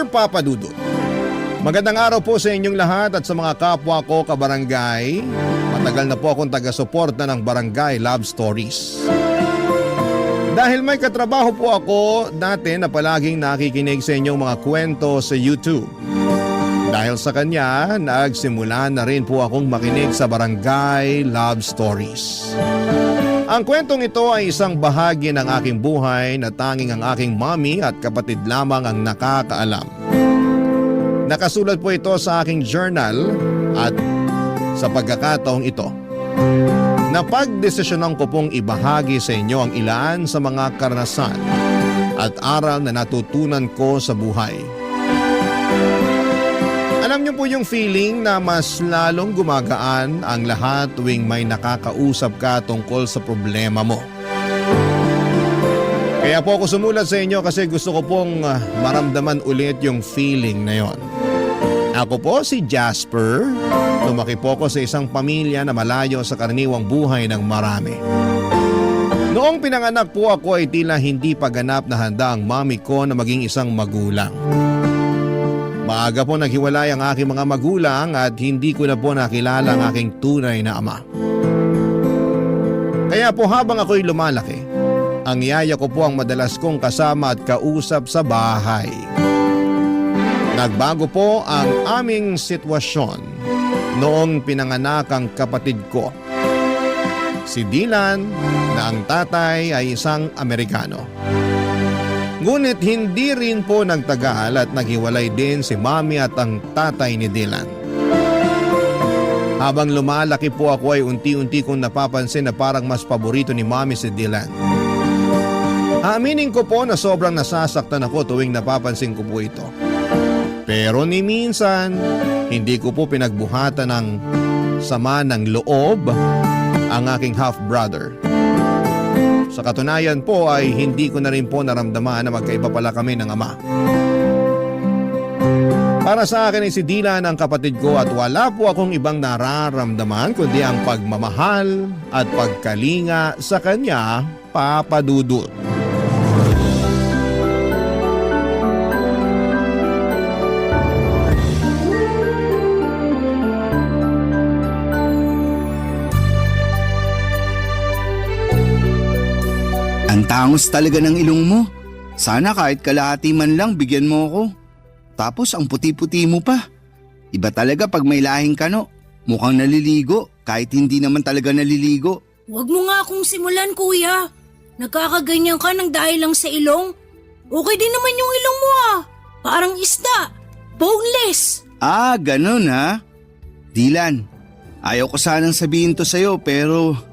Papa Dudut. Magandang araw po sa inyong lahat at sa mga kapwa ko kabarangay. Matagal na po akong taga-suporta ng Barangay Love Stories. Dahil may katrabaho po ako dati na palaging nakikinig sa inyong mga kwento sa YouTube. Dahil sa kanya, nagsimula na rin po akong makinig sa Barangay Love Stories. Ang kwentong ito ay isang bahagi ng aking buhay na tanging ang aking mommy at kapatid lamang ang nakakaalam. Nakasulat po ito sa aking journal at sa pagkakataong ito, napagdesisyonan ko pong ibahagi sa inyo ang ilan sa mga karanasan at aral na natutunan ko sa buhay. Alam niyo po yung feeling na mas lalong gumagaan ang lahat tuwing may nakakausap ka tungkol sa problema mo. Kaya po ako sumulat sa inyo kasi gusto ko pong maramdaman ulit yung feeling na yon. Ako po si Jasper. Lumaki po ako sa isang pamilya na malayo sa karaniwang buhay ng marami. Noong pinanganak po ako ay tila hindi pa ganap na handa ang mami ko na maging isang magulang. Maaga po naghiwalay ang aking mga magulang at hindi ko na po nakilala ang aking tunay na ama. Kaya po habang ako'y lumalaki, ang yaya ko po ang madalas kong kasama at kausap sa bahay. Nagbago po ang aming sitwasyon noong pinanganak ang kapatid ko. Si Dylan na ang tatay ay isang Amerikano. Ngunit hindi rin po nagtagal at naghiwalay din si mami at ang tatay ni Dylan. Habang lumalaki po ako ay unti-unti kong napapansin na parang mas paborito ni mami si Dylan. Aaminin ko po na sobrang nasasaktan ako tuwing napapansin ko po ito. Pero ni minsan, hindi ko po pinagbuhatan ng sama ng loob ang aking half-brother. Sa katunayan po ay hindi ko na rin po naramdaman na magkaiba pala kami ng ama. Para sa akin ay si Dylan ang kapatid ko at wala po akong ibang nararamdaman kundi ang pagmamahal at pagkalinga sa kanya, Papa Dudut. Ang tangos talaga ng ilong mo. Sana kahit kalahati man lang bigyan mo ako. Tapos ang puti-puti mo pa. Iba talaga pag may lahing kano. Mukhang naliligo kahit hindi naman talaga naliligo. Huwag mo nga akong simulan, kuya. Nagkakaganyan ka ng dahil lang sa ilong. Okay din naman yung ilong mo ah. Parang isda. Boneless. Ah, ganun ha? Dylan, ayaw ko sanang sabihin to sa'yo pero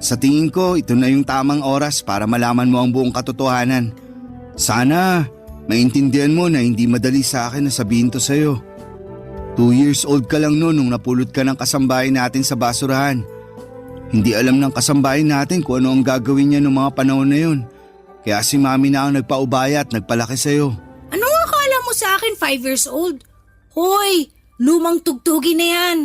sa tingin ko ito na yung tamang oras para malaman mo ang buong katotohanan. Sana maintindihan mo na hindi madali sa akin na sabihin to sa'yo. 2 years old ka lang noon nung napulot ka ng kasambahay natin sa basurahan. Hindi alam ng kasambahay natin kung ano ang gagawin niya noong mga panahon na yun. Kaya si mami na ang nagpaubaya at nagpalaki sa'yo. Ano nga akala mo sa akin 5 years old? Hoy, lumang tugtugi na yan.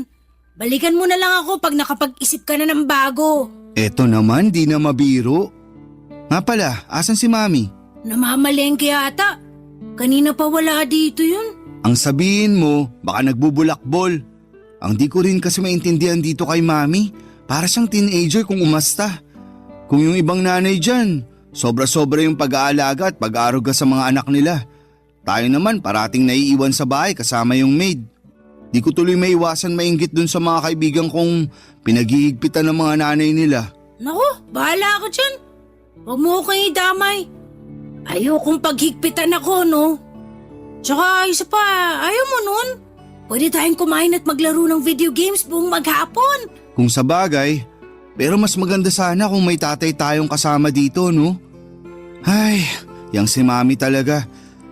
Balikan mo na lang ako pag nakapag-isip ka na ng bago. Eto naman, di na mabiro. Nga pala, asan si mami? Namamalengke ata. Kanina pa wala dito yun. Ang sabihin mo, baka nagbubulakbol. Ang di ko rin kasi maintindihan dito kay mami. Para siyang teenager kung umasta. Kung yung ibang nanay dyan, sobra-sobra yung pag-aalaga at pag-aaruga sa mga anak nila. Tayo naman parating naiiwan sa bahay kasama yung maid. Di ko tuloy maiwasan mainggit dun sa mga kaibigan kong pinaghihigpitan ng mga nanay nila. Naku, bahala ka dyan. Huwag mo akong idamay. Ayokong paghigpitan ako, no? Tsaka isa pa, ayaw mo nun? Pwede tayong kumain at maglaro ng video games buong maghapon. Kung sa bagay, pero mas maganda sana kung may tatay tayong kasama dito, no? Ay, yang si mami talaga.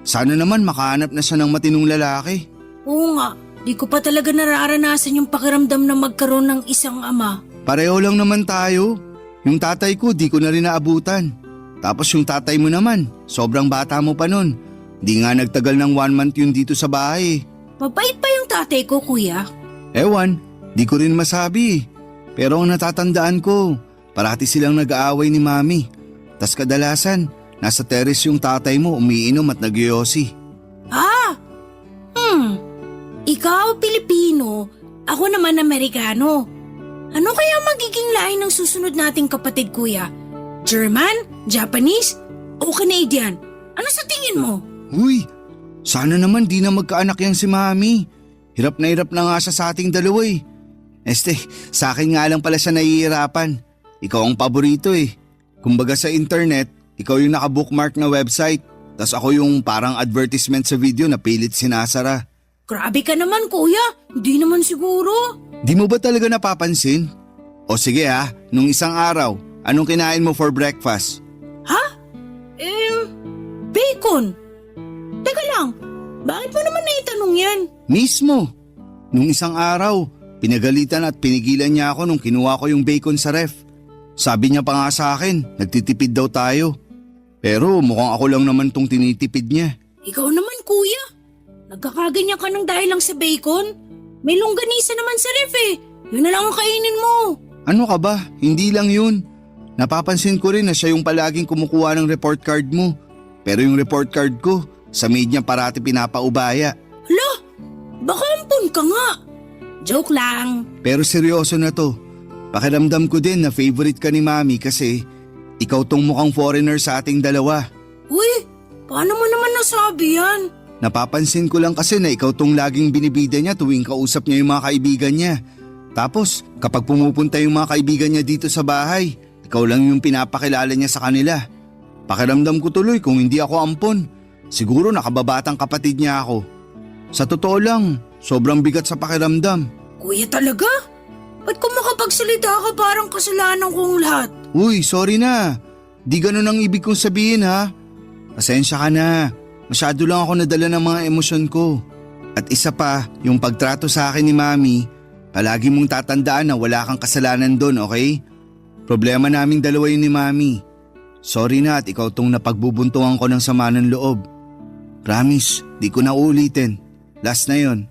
Sana naman makahanap na siya ng matinong lalaki. Oo nga. Di ko pa talaga nararanasan yung pakiramdam na magkaroon ng isang ama. Pareho lang naman tayo. Yung tatay ko di ko na rin naabutan. Tapos yung tatay mo naman, sobrang bata mo pa nun. Di nga nagtagal ng 1 month yun dito sa bahay. Mabait pa yung tatay ko, kuya. Ewan, di ko rin masabi. Pero ang natatandaan ko, parati silang nag-aaway ni mami. Tas kadalasan, nasa terrace yung tatay mo umiinom at nagyoyosi. Ah, ikaw Pilipino, ako naman Amerikano. Ano kaya magiging lahi ng susunod nating kapatid kuya? German? Japanese? O Canadian? Ano sa tingin mo? Uy, sana naman di na magkaanak yan si Mami. Hirap na nga siya sa ating dalawa eh. Sa akin nga lang pala siya nahihirapan. Ikaw ang paborito eh. Kumbaga sa internet, ikaw yung naka-bookmark na website. Tas ako yung parang advertisement sa video na pilit sinasara. Grabe ka naman kuya, hindi naman siguro. Di mo ba talaga napapansin? O sige nung isang araw, anong kinain mo for breakfast? Ha? Bacon. Teka lang, bakit mo naman naitanong yan? Mismo. Nung isang araw, pinagalitan at pinigilan niya ako nung kinuha ko yung bacon sa ref. Sabi niya pa nga sa akin, nagtitipid daw tayo. Pero mukhang ako lang naman tong tinitipid niya. Ikaw naman kuya, nagkakaganyan ka ng dahil lang sa bacon. May longganisa naman sa ref eh. Yun na lang ang kainin mo. Ano ka ba? Hindi lang yun. Napapansin ko rin na siya yung palaging kumukuha ng report card mo. Pero yung report card ko, sa maid niya parati pinapaubaya. Hala, baka ampun ka nga. Joke lang. Pero seryoso na to. Pakiramdam ko din na favorite ka ni Mami kasi ikaw tong mukhang foreigner sa ating dalawa. Uy, paano mo naman nasabi yan? Napapansin ko lang kasi na ikaw tong laging binibida niya tuwing kausap niya yung mga kaibigan niya. Tapos kapag pumupunta yung mga kaibigan niya dito sa bahay, ikaw lang yung pinapakilala niya sa kanila. Pakiramdam ko tuloy kung hindi ako ampon. Siguro nakababatang kapatid niya ako. Sa totoo lang, sobrang bigat sa pakiramdam. Kuya talaga? Ba't kung makapagsalita ka parang kasalanan kong lahat? Uy, sorry na. Di ganun ang ibig kong sabihin ha. Pasensya ka na. Masyado lang ako nadala ng mga emosyon ko. At isa pa, yung pagtrato sa akin ni Mami, palagi mong tatandaan na wala kang kasalanan doon, okay? Problema naming dalawa yun ni Mami. Sorry na at ikaw tong napagbubuntungan ko ng sama ng loob. Promise, di ko na ulitin. Last na yon.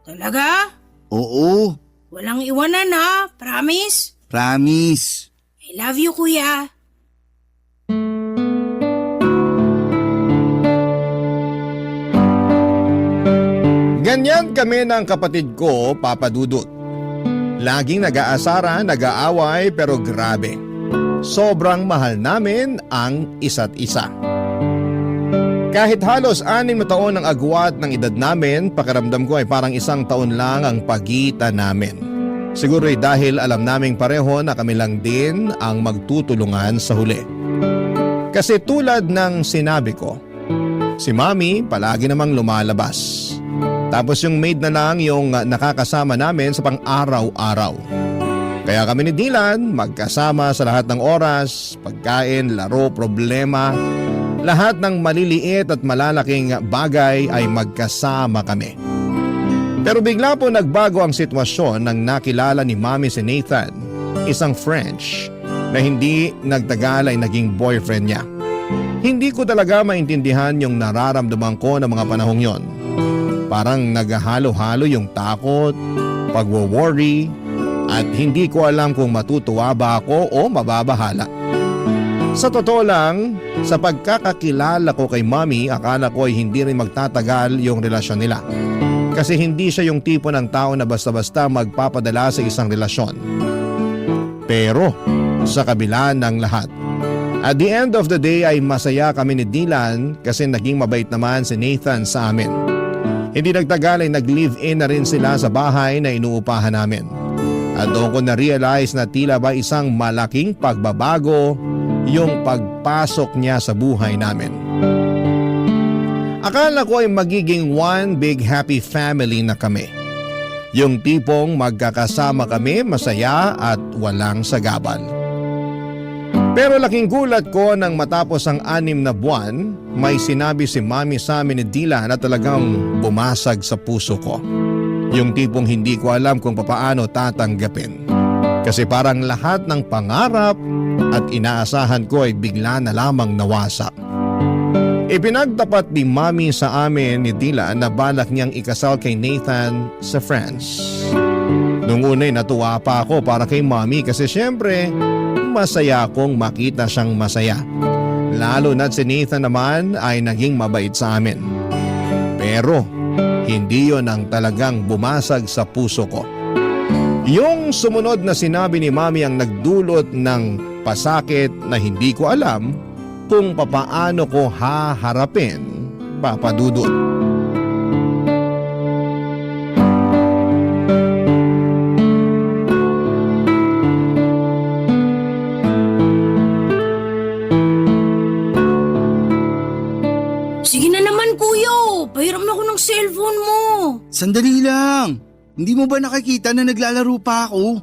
Talaga? Oo, Walang iwanan ha, promise? promise. I love you kuya. Ganyan kami ng kapatid ko, Papa Dudut. Laging nag-aasara, nag-aaway pero grabe. Sobrang mahal namin ang isa't isa. Kahit halos 6 na taon ang agwat ng edad namin, pakiramdam ko ay parang 1 taon lang ang pagitan namin. Siguro ay dahil alam naming pareho na kami lang din ang magtutulungan sa huli. Kasi tulad ng sinabi ko, si Mami palagi namang lumalabas. Tapos yung maid na lang yung nakakasama namin sa pang-araw-araw. Kaya kami ni Dylan magkasama sa lahat ng oras, pagkain, laro, problema. Lahat ng maliliit at malalaking bagay ay magkasama kami. Pero bigla po nagbago ang sitwasyon nang nakilala ni Mami si Nathan, isang French na hindi nagtagal ay naging boyfriend niya. Hindi ko talaga maintindihan yung nararamdaman ko ng mga panahong yon. Parang naghahalo-halo yung takot, pagwo-worry, at hindi ko alam kung matutuwa ba ako o mababahala. Sa totoo lang, sa pagkakakilala ko kay Mami, akala ko ay hindi rin magtatagal yung relasyon nila. Kasi hindi siya yung tipo ng tao na basta-basta magpapadala sa isang relasyon. Pero sa kabila ng lahat, at the end of the day ay masaya kami ni Dylan kasi naging mabait naman si Nathan sa amin. Hindi nagtagal ay nag-live-in na rin sila sa bahay na inuupahan namin. At doon ko na-realize na tila ba isang malaking pagbabago yung pagpasok niya sa buhay namin. Akala ko ay magiging one big happy family na kami. Yung tipong magkakasama kami masaya at walang sagabal. Pero laking gulat ko nang matapos ang 6 na buwan, may sinabi si Mami sa amin ni Dylan na talagang bumasag sa puso ko. Yung tipong hindi ko alam kung papaano tatanggapin. Kasi parang lahat ng pangarap at inaasahan ko ay bigla na lamang nawasak. Ipinagtapat ni Mami sa amin ni Dylan na balak niyang ikasal kay Nathan sa France. Nung una'y natuwa pa ako para kay Mami kasi syempre masaya akong makita siyang masaya. Lalo na si Nathan naman ay naging mabait sa amin. Pero Hindi yon ang talagang bumasag sa puso ko. Yung sumunod na sinabi ni Mami ang nagdulot ng pasakit na hindi ko alam kung papaano ko haharapin, Papa Dudut. Sige na naman kuya, pahiram na ako ng cellphone mo. Sandali lang. Hindi mo ba nakikita na naglalaro pa ako?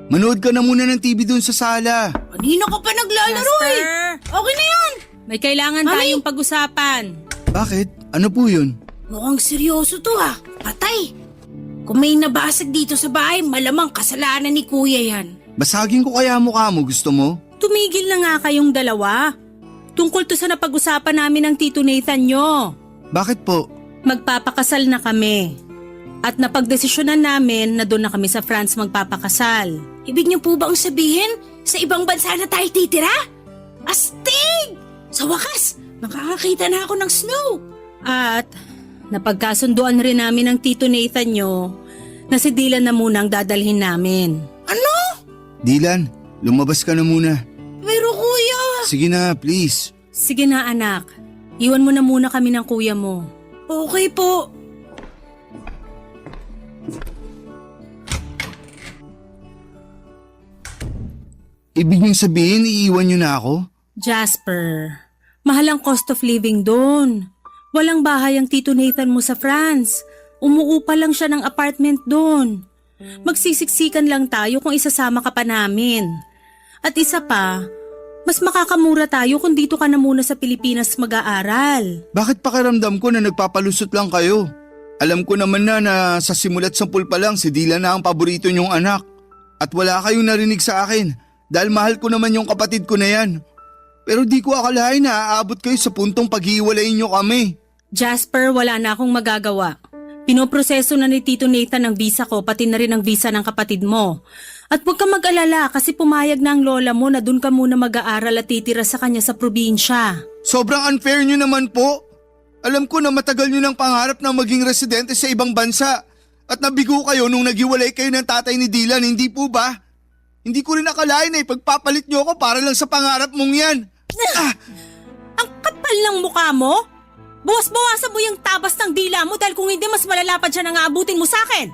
Manood ka na muna ng TV doon sa sala. Kanina ka pa naglalaro eh. Okay na yan. May kailangan Mami! tayong pag-usapan. Bakit? Ano po yun? Mukhang seryoso to ah. Patay. Kung may nabasag dito sa bahay, malamang kasalanan ni kuya yan. Basagin ko kaya mukha mo, gusto mo? Tumigil na nga kayong dalawa. Tungkol to sa napag-usapan namin ng Tito Nathan nyo. Bakit po? Magpapakasal na kami. At napagdesisyonan namin na doon na kami sa France magpapakasal. Ibig niyo po bang sabihin, sa ibang bansa na tayo titira? Astig! Sa wakas, makakakita na ako ng snow. At napagkasunduan rin namin ng Tito Nathan nyo na si Dylan na muna ang dadalhin namin. Ano? Dylan, lumabas ka na muna. Pero kuya... Sige na, please. Sige na anak, iwan mo na muna kami ng kuya mo. Okay po. Ibig niyong sabihin, iiwan niyo na ako? Jasper, mahal ang cost of living doon. Walang bahay ang Tito Nathan mo sa France. Umuupa lang siya ng apartment doon. Magsisiksikan lang tayo kung isasama ka pa namin. At isa pa, mas makakamura tayo kung dito ka na muna sa Pilipinas mag-aaral. Bakit pakiramdam ko na nagpapalusot lang kayo? Alam ko naman na sa simulat sampul pa lang si Dylan na ang paborito niyong anak. At wala kayong narinig sa akin dahil mahal ko naman yung kapatid ko na yan. Pero di ko akalain na aabot kayo sa puntong paghiwalayin niyo kami. Jasper, wala na akong magagawa. Pinoproseso na ni Tito Nathan ang visa ko pati na rin ang visa ng kapatid mo. At huwag ka mag-alala kasi pumayag na ang lola mo na dun ka muna mag-aaral at titira sa kanya sa probinsya. Sobrang unfair niyo naman po. Alam ko na matagal niyo ng pangarap na maging residente sa ibang bansa. At nabigo kayo nung naghiwalay kayo ng tatay ni Dylan, hindi po ba? Hindi ko rin akalain na ipagpapalit niyo ako para lang sa pangarap mong yan. Ang kapal ng mukha mo? Buwas-bawasan mo yung tabas ng dila mo dahil kung hindi mas malalapad siya na aabutin mo sa akin.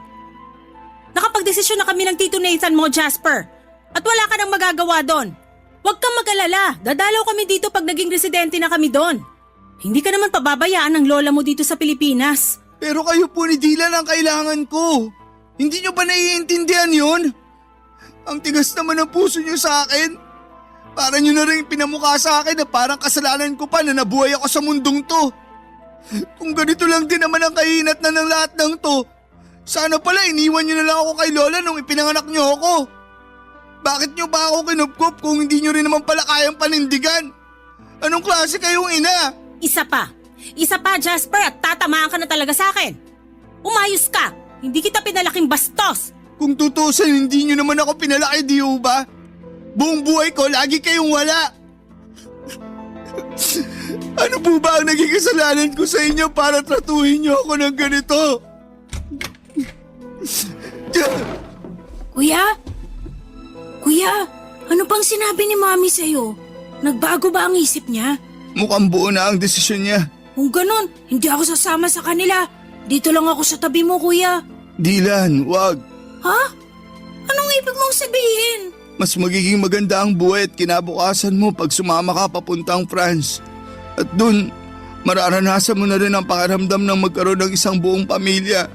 Nakapagdesisyon na kami ng Tito Nathan mo, Jasper. At wala ka nang magagawa doon. Huwag kang mag-alala. Dadalaw kami dito pag naging residente na kami doon. Hindi ka naman pababayaan ng lola mo dito sa Pilipinas. Pero kayo po ni Dylan ang kailangan ko. Hindi niyo ba naiintindihan yun? Ang tigas naman ng puso niyo sa akin. Para niyo na rin pinamukha sa akin na parang kasalanan ko pa na nabuhay ako sa mundong to. Kung ganito lang din naman ang kahinat na ng lahat ng to, sana pala iniwan niyo na lang ako kay Lola nung ipinanganak niyo ako. Bakit niyo ba ako kinupkup kung hindi niyo rin naman pala kayang panindigan? Anong klase kayong ina? Isa pa, Jasper, at tatamaan ka na talaga sa akin. Umayos ka, hindi kita pinalaking bastos. Kung tutusin, hindi niyo naman ako pinalaki, di ba? Buong buhay ko, lagi kayong wala. Ano po ba ang naging kasalanan ko sa inyo para tratuhin niyo ako ng ganito? Kuya? Kuya, ano pang sinabi ni Mami sa'yo? Nagbago ba ang isip niya? Mukhang buo na ang desisyon niya. Kung ganun, hindi ako sasama sa kanila. Dito lang ako sa tabi mo, kuya. Dylan, wag. Ha? Anong ibig mong sabihin? Mas magiging maganda ang buhay at kinabukasan mo pag sumama ka papuntang France. At dun, mararanasan mo na rin ang pakiramdam ng magkaroon ng isang buong pamilya.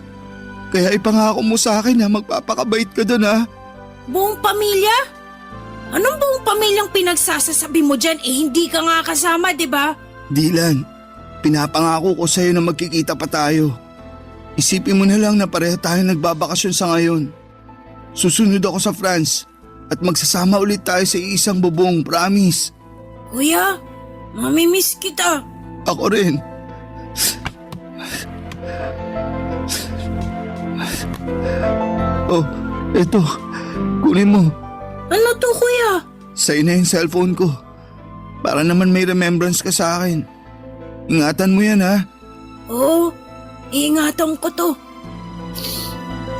Kaya ipangako mo sa akin na magpapakabait ka dun, ha? Buong pamilya? Anong buong pamilyang pinagsasasabi mo dyan? Hindi ka nga kasama, di ba? Dylan, pinapangako ko sa'yo na magkikita pa tayo. Isipin mo na lang na pareho tayo nagbabakasyon sa ngayon. Susunod ako sa France at magsasama ulit tayo sa isang bubong, promise. Kuya, mamimiss kita. Ako rin. Oh, eto. Kunin mo. Ano to, kuya? Sa'yo na yung cellphone ko. Para naman may remembrance ka sa akin. Ingatan mo yan, ha? Oo, Iingatan ko to.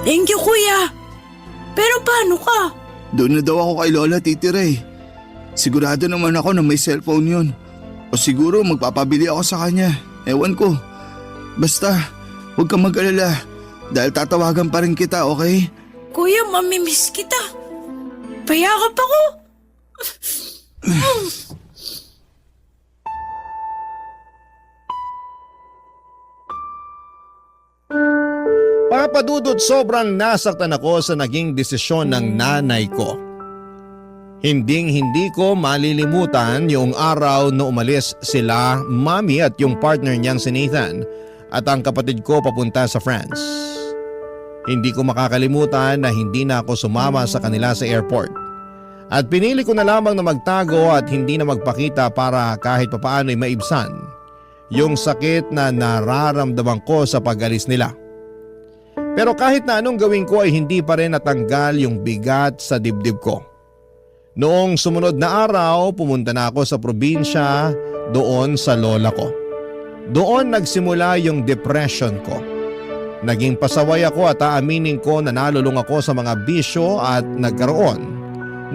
Thank you, kuya. Pero paano ka? Doon na daw ako kay Lola titira eh. Sigurado naman ako na may cellphone yun. O siguro magpapabili ako sa kanya. Ewan ko. Basta, huwag kang mag-alala. Dahil tatawagan pa rin kita, okay? Kuya, mamimiss kita. Payakap ako. Papadudot, sobrang nasaktan ako sa naging desisyon ng nanay ko. Hindi ko malilimutan yung araw na umalis sila, Mami at yung partner niyang si Nathan at ang kapatid ko papunta sa France. Hindi ko makakalimutan na hindi na ako sumama sa kanila sa airport. At pinili ko na lamang na magtago at hindi na magpakita para kahit papaano ay maibsan yung sakit na nararamdaman ko sa pag-alis nila. Pero kahit na anong gawin ko ay hindi pa rin natanggal yung bigat sa dibdib ko. Noong sumunod na araw, pumunta na ako sa probinsya doon sa lola ko. Doon nagsimula yung depression ko. Naging pasaway ako at aaminin ko na nalulung ako sa mga bisyo at nagkaroon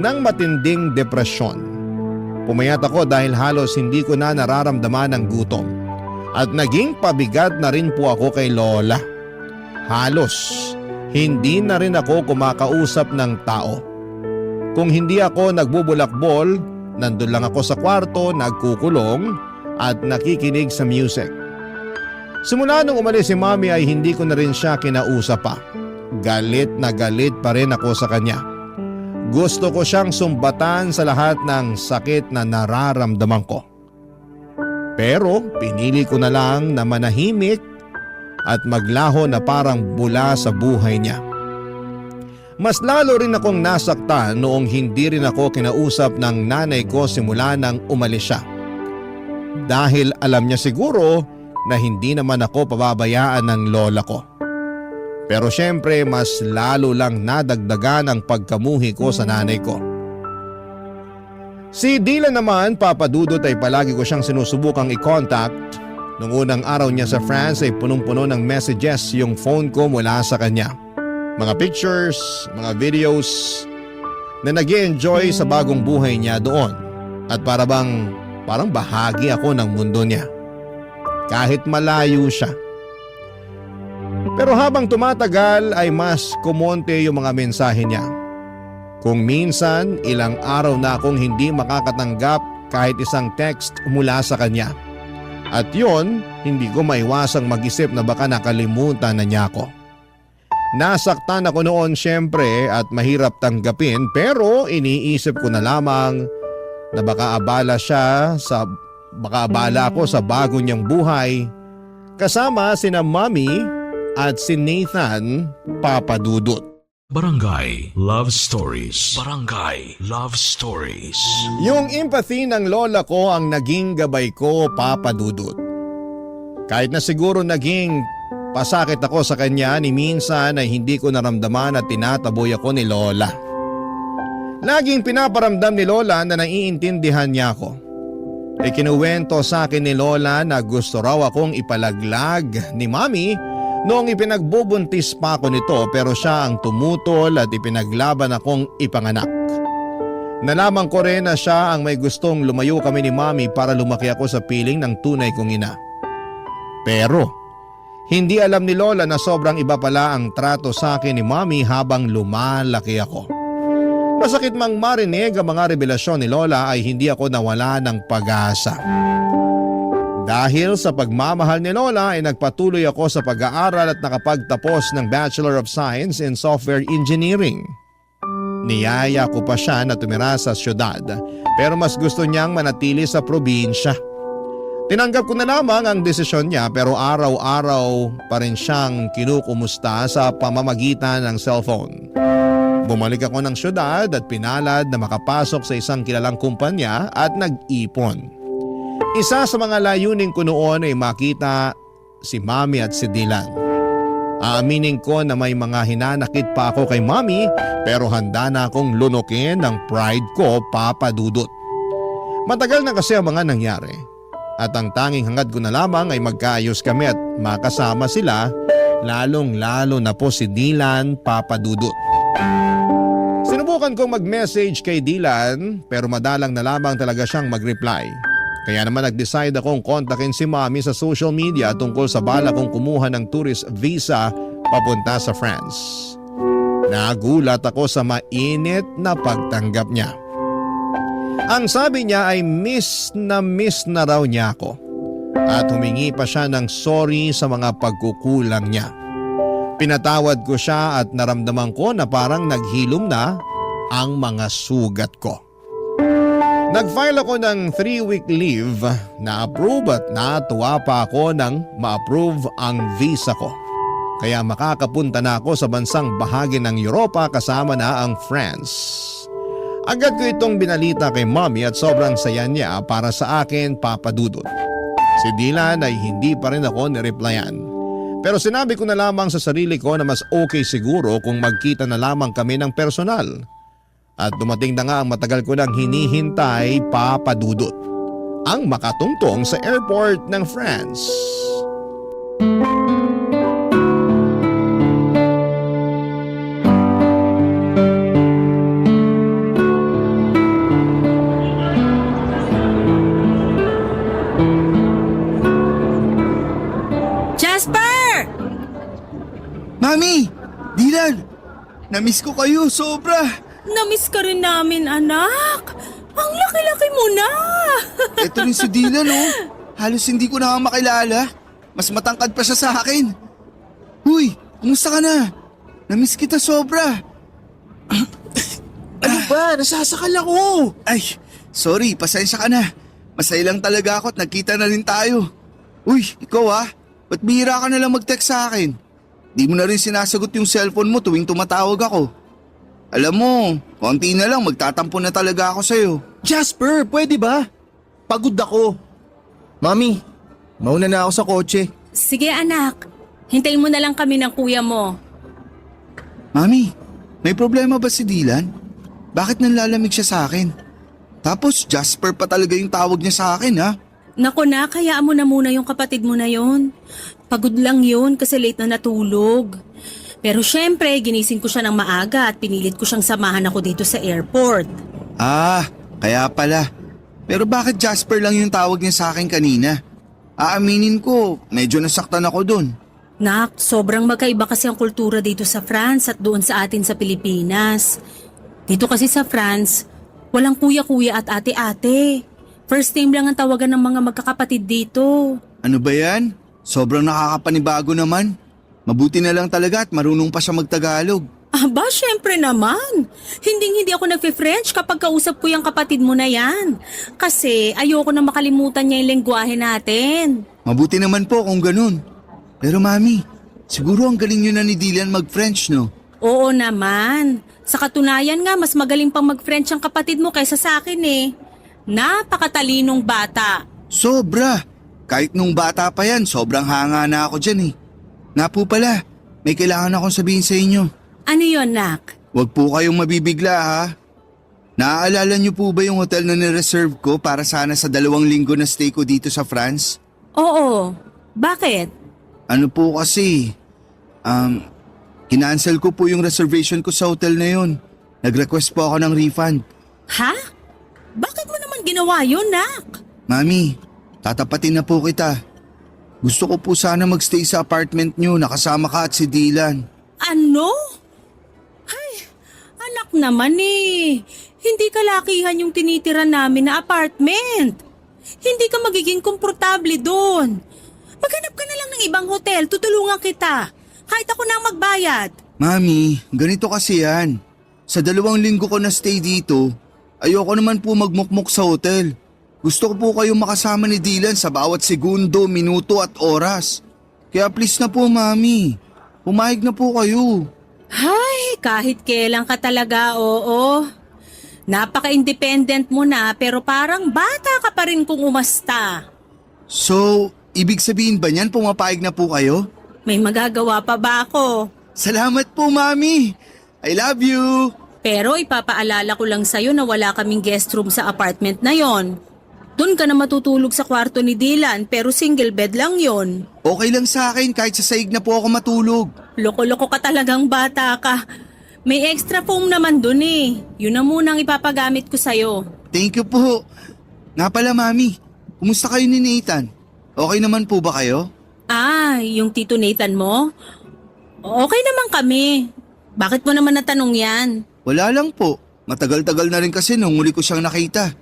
ng matinding depresyon. Pumayat ako dahil halos hindi ko na nararamdaman ang gutom. At naging pabigat na rin po ako kay lola. Halos hindi na rin ako kumakausap ng tao. Kung hindi ako nagbubulakbol, nandun lang ako sa kwarto, nagkukulong at nakikinig sa music. Simula nung umalis si Mami ay hindi ko na rin siya kinausap pa. Galit na galit pa rin ako sa kanya. Gusto ko siyang sumbatan sa lahat ng sakit na nararamdaman ko. Pero pinili ko na lang na manahimik at maglaho na parang bula sa buhay niya. Mas lalo rin akong nasaktan noong hindi rin ako kinausap ng nanay ko simula nang umalis siya. Dahil alam niya siguro na hindi naman ako pababayaan ng lola ko. Pero syempre mas lalo lang nadagdagan ang pagkamuhi ko sa nanay ko. Si Dylan naman, papadudot, ay palagi ko siyang sinusubukang i-contact. Noong unang araw niya sa France ay punong-puno ng messages yung phone ko mula sa kanya. Mga pictures, mga videos na nag-i-enjoy sa bagong buhay niya doon. At parang bahagi ako ng mundo niya. Kahit malayo siya. Pero habang tumatagal ay mas kumonte yung mga mensahe niya. Kung minsan ilang araw na akong hindi makakatanggap kahit isang text mula sa kanya. At yon, hindi ko maiwasang mag-isip na baka nakalimutan na niya ako. Nasaktan ako noon syempre at mahirap tanggapin, pero iniisip ko na lamang na baka abala ako sa bago niyang buhay kasama sina Mami at si Nathan, papadudot. Barangay Love Stories. Barangay Love Stories. Yung empathy ng lola ko ang naging gabay ko, papadudot. Kahit na siguro naging pasakit ako sa kanya, ni minsan ay hindi ko naramdaman at tinataboy ako ni lola. Laging pinaparamdam ni lola na naiintindihan niya ako. Kinuwento sa akin ni lola na gusto raw akong ipalaglag ni Mami noong ipinagbubuntis pa ako nito, pero siya ang tumutol at ipinaglaban akong ipanganak. Nalaman ko rin na siya ang may gustong lumayo kami ni Mami para lumaki ako sa piling ng tunay kong ina. Pero hindi alam ni lola na sobrang iba pala ang trato sa akin ni Mami habang lumalaki ako. Masakit mang marinig ang mga revelasyon ni lola ay hindi ako nawala ng pag-asa. Dahil sa pagmamahal ni lola ay nagpatuloy ako sa pag-aaral at nakapagtapos ng Bachelor of Science in Software Engineering. Niyaya ko pa siya na tumira sa syudad, pero mas gusto niyang manatili sa probinsya. Tinanggap ko na lamang ang desisyon niya, pero araw-araw pa rin siyang kinukumusta sa pamamagitan ng cellphone. Bumalik ako ng syudad at pinalad na makapasok sa isang kilalang kumpanya at nag-ipon. Isa sa mga layunin ko noon ay makita si Mami at si Dylan. Aaminin ko na may mga hinanakit pa ako kay Mami, pero handa na akong lunukin ng pride ko, papadudot. Matagal na kasi ang mga nangyari. At ang tanging hangad ko na lamang ay magkaayos kami at makasama sila, lalong-lalo na po si Dylan Papadudut. Sinubukan kong mag-message kay Dylan pero madalang na lamang talaga siyang mag-reply. Kaya naman nag-decide akong kontakin si Mommy sa social media tungkol sa bala kong kumuha ng tourist visa papunta sa France. Nagulat ako sa mainit na pagtanggap niya. Ang sabi niya ay miss na raw niya ako at humingi pa siya ng sorry sa mga pagkukulang niya. Pinatawad ko siya at naramdaman ko na parang naghilom na ang mga sugat ko. Nag-file ako ng 3-week leave na approve at natuwa pa ako nang ma-approve ang visa ko. Kaya makakapunta na ako sa bansang bahagi ng Europa kasama na ang France. Agad ko itong binalita kay Mommy at sobrang saya niya para sa akin, Papa Dudut. Si Dylan ay hindi pa rin ako nireplyan. Pero sinabi ko na lamang sa sarili ko na mas okay siguro kung magkita na lamang kami ng personal. At dumating na nga ang matagal ko nang hinihintay, Papa Dudut. Ang makatungtong sa airport ng France. Jasper! Mami! Dylan! Namiss ko kayo, sobra! Namiss ka rin namin, anak. Ang laki-laki mo na. Ito rin si Dylan, oh. Halos hindi ko na makilala. Mas matangkad pa siya sa akin. Huy, kumusta ka na? Namiss kita sobra. Ano ba? Nasasakal ako! Ay, sorry, pasensya ka na. Masaya lang talaga ako at nagkita na rin tayo. Uy, ikaw ah. Ba't bihira ka na lang mag-text sa akin? Di mo na rin sinasagot yung cellphone mo tuwing tumatawag ako. Alam mo, konti na lang magtatampo na talaga ako sa'yo. Jasper, pwede ba? Pagod ako. Mami, mauna na ako sa kotse. Sige anak, hintayin mo na lang kami ng kuya mo. Mami, may problema ba si Dylan? Bakit nanlalamig siya sa akin? Tapos Jasper pa talaga yung tawag niya sa akin ha? Naku na, kayaan mo na muna yung kapatid mo na yon. Pagod lang yun kasi late na natulog. Pero syempre, ginising ko siya ng maaga at pinilit ko siyang samahan ako dito sa airport. Ah, kaya pala. Pero bakit Jasper lang yung tawag niya sa akin kanina? Aaminin ko, medyo nasaktan ako dun. Nak, sobrang magkaiba kasi ang kultura dito sa France at doon sa atin sa Pilipinas. Dito kasi sa France, walang kuya-kuya at ate-ate. First name lang ang tawagan ng mga magkakapatid dito. Ano ba yan? Sobrang nakakapanibago naman. Mabuti na lang talaga at marunong pa siya magtagalog. Aba, syempre naman. Hindi ako nagpe-French kapag kausap ko yung kapatid mo na yan. Kasi ayoko na makalimutan niya yung lengguwahe natin. Mabuti naman po kung ganun. Pero mami, siguro ang galing nyo na ni Dylan mag-French no? Oo naman. Sa katunayan nga, mas magaling pang mag-French ang kapatid mo kaysa sa akin eh. Napakatalinong bata. Sobra! Kahit nung bata pa yan, sobrang hanga na ako dyan eh. Nga po pala, may kailangan akong sabihin sa inyo. Ano yon, Nak? Huwag po kayong mabibigla ha. Naaalala niyo po ba yung hotel na nireserve ko para sana sa 2 linggo na stay ko dito sa France? Oo. Bakit? Ano po kasi, kinancel ko po yung reservation ko sa hotel na yun. Nag-request po ako ng refund. Ha? Bakit mo naman ginawa yun, Nak? Mami, tatapatin na po kita. Gusto ko po sana magstay sa apartment niyo nakasama ka at si Dylan. Ano? Ay, anak naman eh. Hindi kalakihan yung tinitira namin na apartment. Hindi ka magiging komportable doon. Maghanap ka na lang ng ibang hotel, tutulungan kita. Kahit ako na ang magbayad. Mami, ganito kasi yan. Sa 2 linggo ko na stay dito, ayoko naman po magmukmuk sa hotel. Gusto ko po kayong makasama ni Dylan sa bawat segundo, minuto at oras. Kaya please na po, Mami. Pumayag na po kayo. Ay, kahit kailan ka talaga, oo. Napaka-independent mo na pero parang bata ka pa rin kung umasta. So, ibig sabihin ba niyan pumapayag na po kayo? May magagawa pa ba ako? Salamat po, Mami. I love you. Pero ipapaalala ko lang sa'yo na wala kaming guest room sa apartment na yon. Doon ka na matutulog sa kwarto ni Dylan pero single bed lang yon. Okay lang sa akin kahit sa saig na po ako matulog. Loko-loko ka talagang bata ka. May extra foam naman dun eh. Yun na munang ipapagamit ko sa'yo. Thank you po. Nga pala mami, kumusta kayo ni Nathan? Okay naman po ba kayo? Ah, yung Tito Nathan mo? Okay naman kami. Bakit mo naman natanong yan? Wala lang po. Matagal-tagal na rin kasi nung huli ko siyang nakita.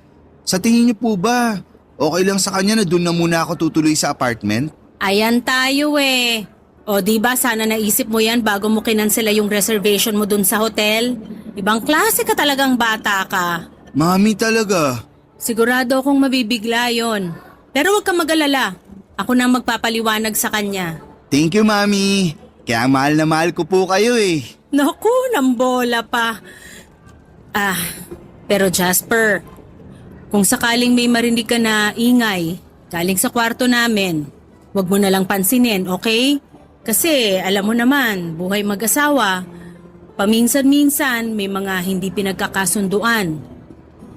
Sa tingin niyo po ba, okay lang sa kanya na doon na muna ako tutuloy sa apartment? Ayan tayo eh. O diba sana naisip mo yan bago mo kinansela yung reservation mo dun sa hotel? Ibang klase ka talagang bata ka. Mami talaga. Sigurado akong mabibigla yon. Pero huwag kang mag-alala. Ako na magpapaliwanag sa kanya. Thank you mami. Kaya mahal na mahal ko po kayo eh. Naku, nambola pa. Ah, pero Jasper, kung sakaling may marinig ka na ingay galing sa kwarto namin, huwag mo na lang pansinin, okay? Kasi alam mo naman, buhay mag-asawa, paminsan-minsan may mga hindi pinagkakasunduan.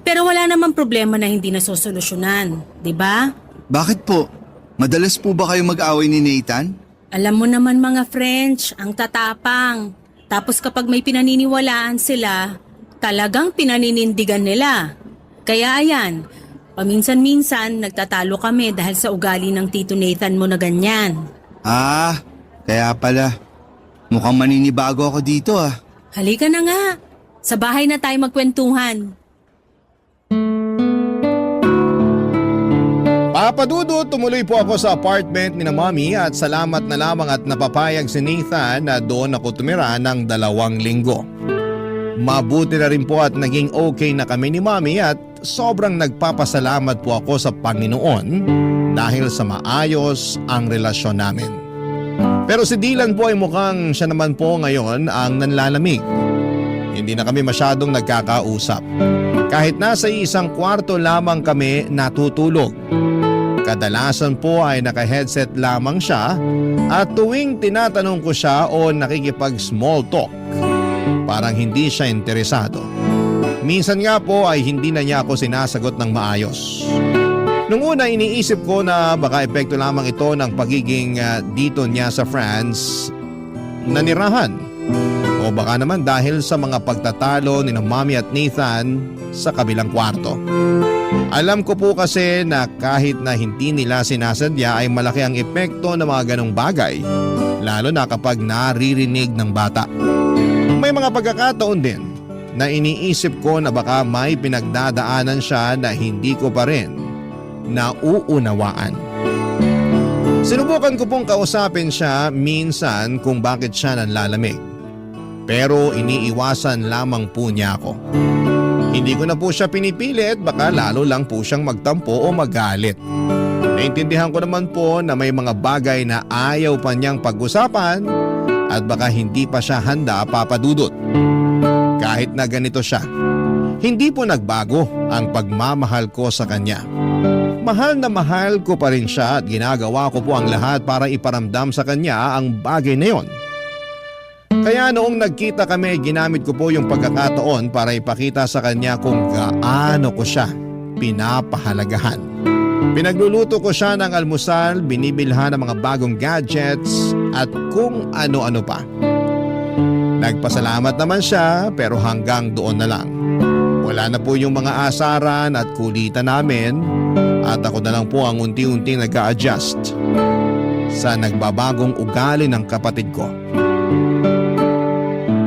Pero wala namang problema na hindi nasosolusyonan, di ba? Bakit po? Madalas po ba kayo mag-away ni Nathan? Alam mo naman mga French, ang tatapang. Tapos kapag may pinaniniwalaan sila, talagang pinaninindigan nila. Kaya ayan, paminsan-minsan nagtatalo kami dahil sa ugali ng Tito Nathan mo na ganyan. Ah, kaya pala. Mukhang maninibago ako dito ah. Halika na nga, sa bahay na tayo magkwentuhan. Papadudot, tumuloy po ako sa apartment ni na Mommy at salamat na lamang at napapayag si Nathan na doon ako tumira ng 2 linggo. Mabuti na rin po at naging okay na kami ni Mommy at sobrang nagpapasalamat po ako sa Panginoon dahil sa maayos ang relasyon namin. Pero si Dylan po ay mukhang siya naman po ngayon ang nanlalamig. Hindi na kami masyadong nagkakausap. Kahit nasa isang kwarto lamang kami natutulog. Kadalasan po ay naka-headset lamang siya at tuwing tinatanong ko siya o nakikipag-small talk, parang hindi siya interesado. Minsan nga po ay hindi na niya ako sinasagot ng maayos. Nung una iniisip ko na baka epekto lamang ito ng pagiging dito niya sa France nanirahan. O baka naman dahil sa mga pagtatalo ni Mommy at Nathan sa kabilang kwarto. Alam ko po kasi na kahit na hindi nila sinasadya ay malaki ang epekto ng mga ganong bagay. Lalo na kapag naririnig ng bata. May mga pagkakataon din na iniisip ko na baka may pinagdadaanan siya na hindi ko pa rin nauunawaan. Sinubukan ko pong kausapin siya minsan kung bakit siya nanlalamig. Pero iniiwasan lamang po niya ako. Hindi ko na po siya pinipilit, baka lalo lang po siyang magtampo o magalit. Naintindihan ko naman po na may mga bagay na ayaw pa niyang pag-usapan at baka hindi pa siya handa papadudot. Kahit na ganito siya, hindi po nagbago ang pagmamahal ko sa kanya. Mahal na mahal ko pa rin siya at ginagawa ko po ang lahat para iparamdam sa kanya ang bagay na yon. Kaya noong nagkita kami, ginamit ko po yung pagkakataon para ipakita sa kanya kung gaano ko siya pinapahalagahan. Pinagluluto ko siya ng almusal, binibilhan ng mga bagong gadgets at kung ano-ano pa. Nagpasalamat naman siya pero hanggang doon na lang. Wala na po yung mga asaran at kulitan namin at ako na lang po ang unti-unting nag-a-adjust sa nagbabagong ugali ng kapatid ko.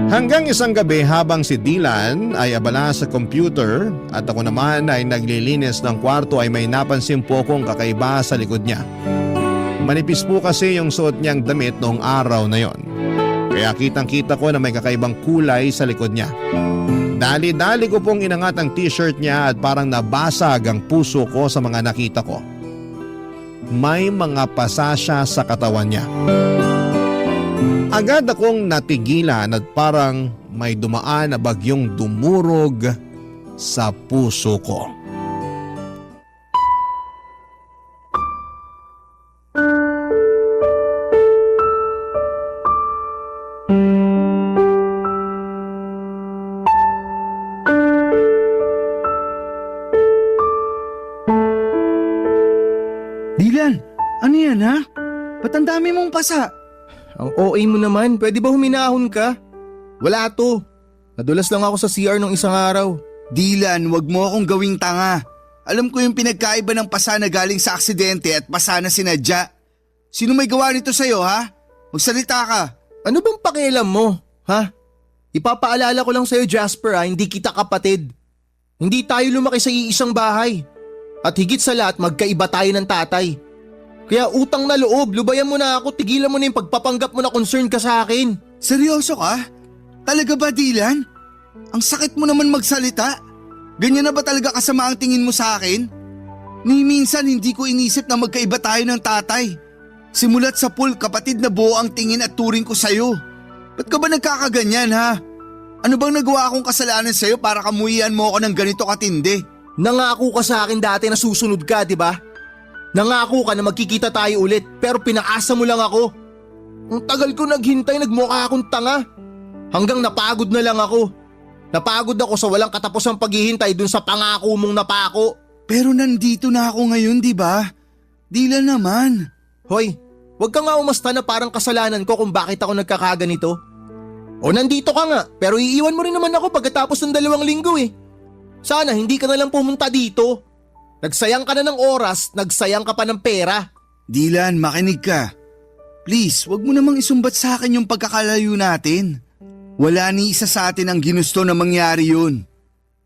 Hanggang isang gabi habang si Dylan ay abala sa computer at ako naman ay naglilinis ng kwarto ay may napansin po kong kakaiba sa likod niya. Manipis po kasi yung suot niyang damit noong araw na yon. Kaya kitang-kita ko na may kakaibang kulay sa likod niya. Dali-dali ko pong inangat ang t-shirt niya at parang nabasag ang puso ko sa mga nakita ko. May mga pasa siya sa katawan niya. Agad akong natigilan at parang may dumaan na bagyong dumurog sa puso ko. Ano yan ha? Ba't ang dami mong pasa? Ang OA mo naman, pwede ba huminahon ka? Wala to. Nadulas lang ako sa CR nung isang araw. Dylan, wag mo akong gawing tanga. Alam ko yung pinagkaiba ng pasa na galing sa aksidente at pasa na sinadya. Sino may gawa nito sa'yo ha? Magsalita ka. Ano bang pakialam mo, ha? Ipapaalala ko lang sa'yo, Jasper, hindi kita kapatid. Hindi tayo lumaki sa iisang bahay. At higit sa lahat, magkaiba tayo ng tatay. Kaya utang na loob, lubayan mo na ako, tigilan mo na yung pagpapanggap mo na concern ka sa akin. Seryoso ka? Talaga ba, Dylan? Ang sakit mo naman magsalita. Ganyan na ba talaga kasama ang tingin mo sa akin? Ni minsan hindi ko inisip na magkaiba tayo ng tatay. Simulat sa pool, kapatid na buo ang tingin at turing ko sa'yo. Ba't ka ba nagkakaganyan ha? Ano bang nagawa akong kasalanan sa'yo para kamuhian mo ako ng ganito katindi? Nangako ka sa akin dati na susunod ka, di ba? Nangako ka na magkikita tayo ulit pero pinaasa mo lang ako. Ang tagal ko naghintay, nagmukha akong tanga. Hanggang napagod na lang ako. Napagod ako sa walang katapusang paghihintay dun sa pangako mong napako. Pero nandito na ako ngayon, di ba? Dylan naman. Hoy, wag ka nga umasta na parang kasalanan ko kung bakit ako nagkakaganito. O nandito ka nga, pero iiwan mo rin naman ako pagkatapos ng 2 linggo eh. Sana hindi ka na lang pumunta dito. Nagsayang ka na ng oras, nagsayang ka pa ng pera. Dylan, makinig ka. Please, wag mo namang isumbat sa akin yung pagkakalayo natin. Wala ni isa sa atin ang ginusto na mangyari yun.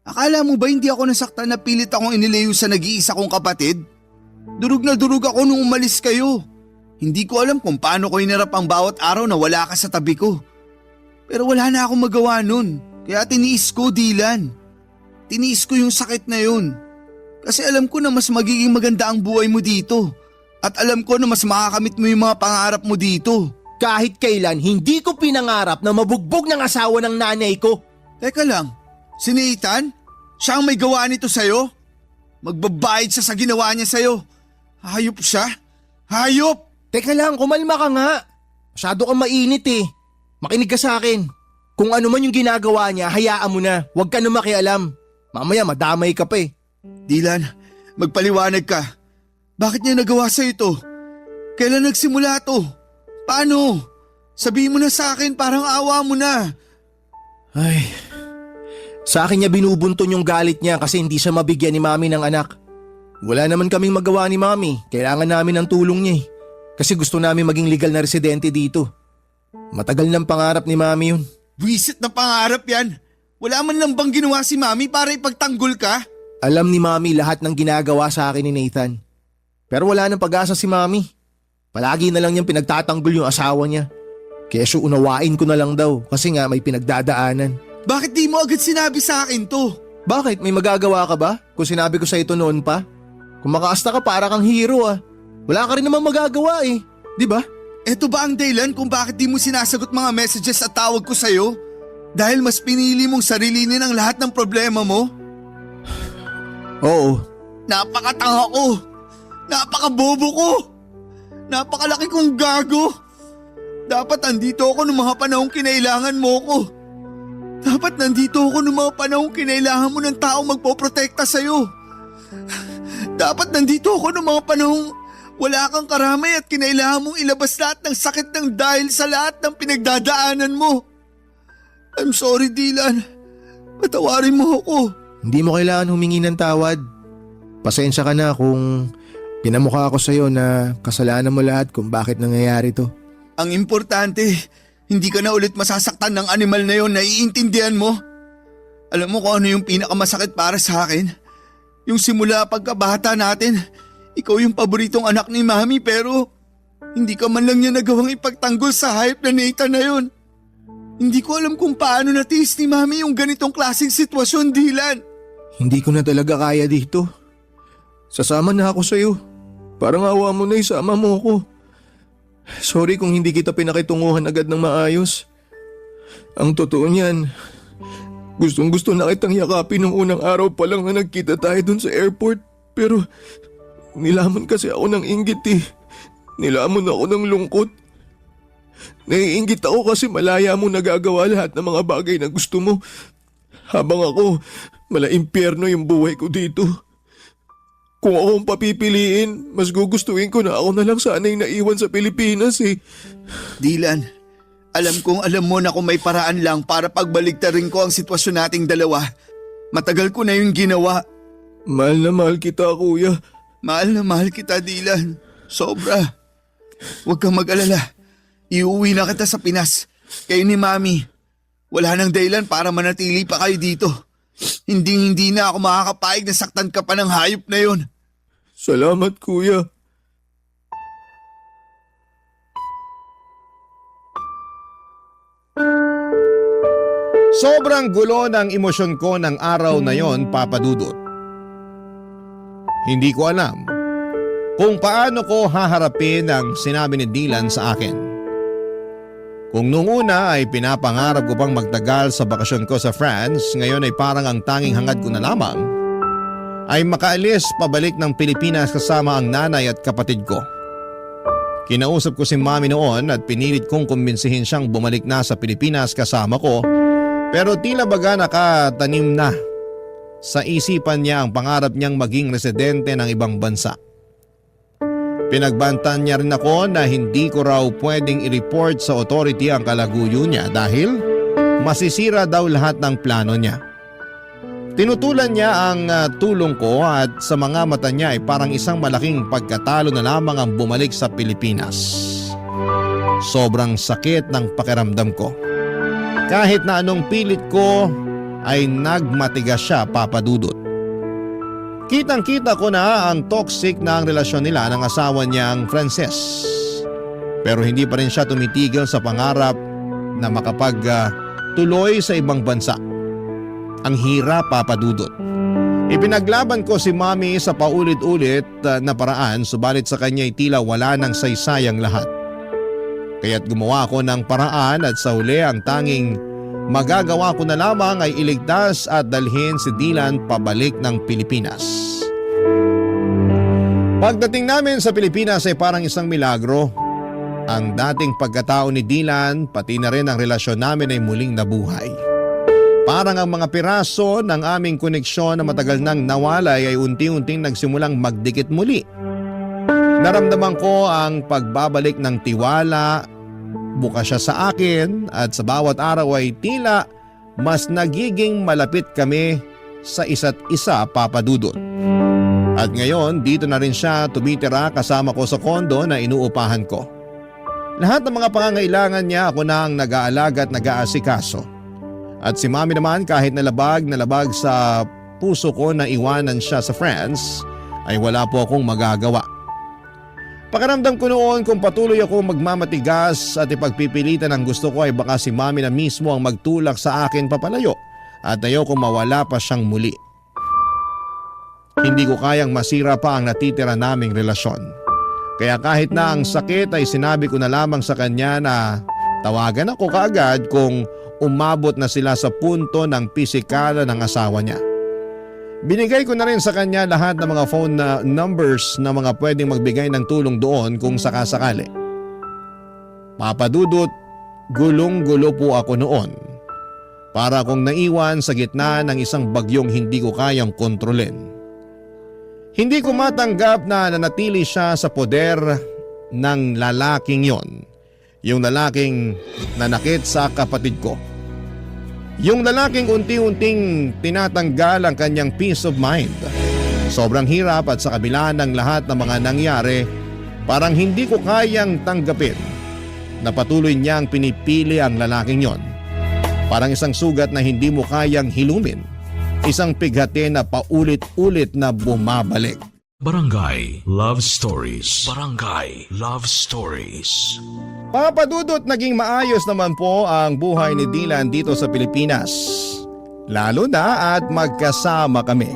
Akala mo ba hindi ako nasaktan na pilit akong inilayo sa nag-iisa kong kapatid? Durog na durog ako nung umalis kayo. Hindi ko alam kung paano ko hinarap ang bawat araw na wala ka sa tabi ko. Pero wala na akong magawa nun. Kaya tiniis ko, Dylan. Tiniis ko yung sakit na yun. Kasi alam ko na mas magiging maganda ang buhay mo dito. At alam ko na mas makakamit mo yung mga pangarap mo dito. Kahit kailan, hindi ko pinangarap na mabugbog ng asawa ng nanay ko. Teka lang, si Nathan? Siya ang may gawa nito sa'yo? Magbabayad siya sa ginawa niya sa'yo. Hayop siya? Hayop! Teka lang, kumalma ka nga. Masyado kang mainit eh. Makinig ka sa akin. Kung ano man yung ginagawa niya, hayaan mo na. Huwag ka na makialam. Mamaya madamay ka pa eh. Dylan, magpaliwanag ka. Bakit niya nagawa sa ito? Kailan nagsimula to? Paano? Sabihin mo na sa akin, parang awa mo na. Ay, sa akin niya binubunton yung galit niya kasi hindi siya mabigyan ni Mami ng anak. Wala naman kaming magawa ni Mami. Kailangan namin ng tulong niya eh. Kasi gusto namin maging legal na residente dito. Matagal ng pangarap ni Mami yun. Buwisit na pangarap yan. Wala man lang bang ginawa si Mami para ipagtanggol ka? Alam ni Mami lahat ng ginagawa sa akin ni Nathan. Pero wala nang pag-asa si Mami. Palagi na lang niyang pinagtatanggol yung asawa niya. Kaya siya unawain ko na lang daw kasi nga may pinagdadaanan. Bakit di mo agad sinabi sa akin to? Bakit? May magagawa ka ba? Kung sinabi ko sa ito noon pa? Kung makaasta ka para kang hero ah. Wala ka rin naman magagawa eh. Di ba? Eto ba ang dahilan kung bakit di mo sinasagot mga messages at tawag ko sa'yo? Dahil mas pinili mong sarilinin ang lahat ng problema mo? Oo. Napakatanga ko! Napakabobo ko! Napakalaki kong gago! Dapat nandito ako nung mga panahong kinailangan mo ko. Dapat nandito ako nung mga panahong kinailangan mo ng taong magpoprotekta sa'yo. Dapat nandito ako nung mga panahong wala kang karamay at kinailangan mong ilabas lahat ng sakit ng dahil sa lahat ng pinagdadaanan mo. I'm sorry, Dylan. Patawarin mo ako. Hindi mo kailangan humingi ng tawad. Pasensya ka na kung pinamukha ako sa'yo na kasalanan mo lahat kung bakit nangyayari to. Ang importante, hindi ka na ulit masasaktan ng animal na yon, naiintindihan mo? Alam mo kung ano yung pinakamasakit para sa akin? Yung simula pagkabata natin, ikaw yung paboritong anak ni Mami pero hindi ka man lang niya nagawang ipagtanggol sa hayop na Nathan na yon. Hindi ko alam kung paano natiis ni Mami yung ganitong klaseng sitwasyon, Dylan. Hindi ko na talaga kaya dito. Sasama na ako sa'yo. Parang awa mo na isama mo ko. Sorry kung hindi kita pinakitunguhan agad ng maayos. Ang totoo niyan, gustong gusto na kitang yakapin nung unang araw pa lang na nagkita tayo dun sa airport. Pero nilamon kasi ako ng inggit eh. Nilamon ako ng lungkot. Naiinggit ako kasi malaya mo nagagawa lahat ng mga bagay na gusto mo. Habang ako, mala impyerno yung buhay ko dito. Kung akong papipiliin, mas gugustuhin ko na ako na lang sana'y naiwan sa Pilipinas eh. Dylan, alam kong alam mo na kung may paraan lang para pagbaligtarin ko ang sitwasyon nating dalawa. Matagal ko na yung ginawa. Mahal na mahal kita, kuya. Mahal na mahal kita, Dylan. Sobra. Huwag kang mag-alala. Iuwi na kita sa Pinas. Kayo ni Mami. Wala nang dahilan para manatili pa kayo dito. Hindi na ako makakapayag na saktan ka pa ng hayop na yon. Salamat, kuya. Sobrang gulo ng emosyon ko ng araw na yon, Papa Dudut. Hindi ko alam kung paano ko haharapin ang sinabi ni Dylan sa akin. Kung nung una ay pinapangarap ko pang magtagal sa bakasyon ko sa France, ngayon ay parang ang tanging hangad ko na lamang ay makaalis pabalik ng Pilipinas kasama ang nanay at kapatid ko. Kinausap ko si Mami noon at pinilit kong kumbinsihin siyang bumalik na sa Pilipinas kasama ko, pero tila baga nakatanim na sa isipan niya ang pangarap niyang maging residente ng ibang bansa. Pinagbantan niya rin ako na hindi ko raw pwedeng i-report sa authority ang kalaguyo niya dahil masisira daw lahat ng plano niya. Tinutulan niya ang tulong ko at sa mga mata niya ay parang isang malaking pagkatalo na lamang ang bumalik sa Pilipinas. Sobrang sakit ng pakiramdam ko. Kahit na anong pilit ko ay nagmatigas siya, Papa Dudut. Kitang-kita ko na ang toxic na ang relasyon nila ng asawa niyang Frances. Pero hindi pa rin siya tumitigil sa pangarap na makapagtuloy sa ibang bansa. Ang hirap, Papa Dudut. Ipinaglaban ko si Mami sa paulit-ulit na paraan, subalit sa kanya ay tila wala nang saysayang lahat. Kaya't gumawa ako ng paraan at sa huli ang tanging magagawa ko na lamang ay iligtas at dalhin si Dylan pabalik ng Pilipinas. Pagdating namin sa Pilipinas ay parang isang milagro. Ang dating pagkatao ni Dylan pati na rin ang relasyon namin ay muling nabuhay. Parang ang mga piraso ng aming koneksyon na matagal nang nawalay ay unti-unting nagsimulang magdikit muli. Naramdaman ko ang pagbabalik ng tiwala. Bukas siya sa akin at sa bawat araw ay tila mas nagiging malapit kami sa isa't isa, Papa Dudut. At ngayon dito na rin siya tumitira kasama ko sa kondo na inuupahan ko. Lahat ng mga pangangailangan niya ako na ang nag-aalaga at nag-aasikaso. At si Mami naman kahit nalabag sa puso ko na iwanan siya sa France ay wala po akong magagawa. Pakiramdam ko noon kung patuloy ako magmamatigas at ipagpipilitan ang gusto ko ay baka si Mami na mismo ang magtulak sa akin papalayo at ayokong mawala pa siyang muli. Hindi ko kayang masira pa ang natitira naming relasyon. Kaya kahit na ang sakit ay sinabi ko na lamang sa kanya na tawagan ako kaagad kung umabot na sila sa punto ng pisikala ng asawa niya. Binigay ko na rin sa kanya lahat ng mga phone numbers na mga pwedeng magbigay ng tulong doon kung sakasakali. Papa Dudut, gulong-gulo po ako noon. Para akong naiwan sa gitna ng isang bagyong hindi ko kayang kontrolin. Hindi ko matanggap na nanatili siya sa poder ng lalaking yon. Yung lalaking nanakit sa kapatid ko. Yung lalaking unti-unting tinatanggal ang kanyang peace of mind. Sobrang hirap at sa kabila ng lahat ng mga nangyari, parang hindi ko kayang tanggapin na patuloy niyang pinipili ang lalaking yon. Parang isang sugat na hindi mo kayang hilumin. Isang pighati na paulit-ulit na bumabalik. Barangay Love Stories. Barangay Love Stories. Papa Dudut, naging maayos naman po ang buhay ni Dylan dito sa Pilipinas. Lalo na at magkasama kami.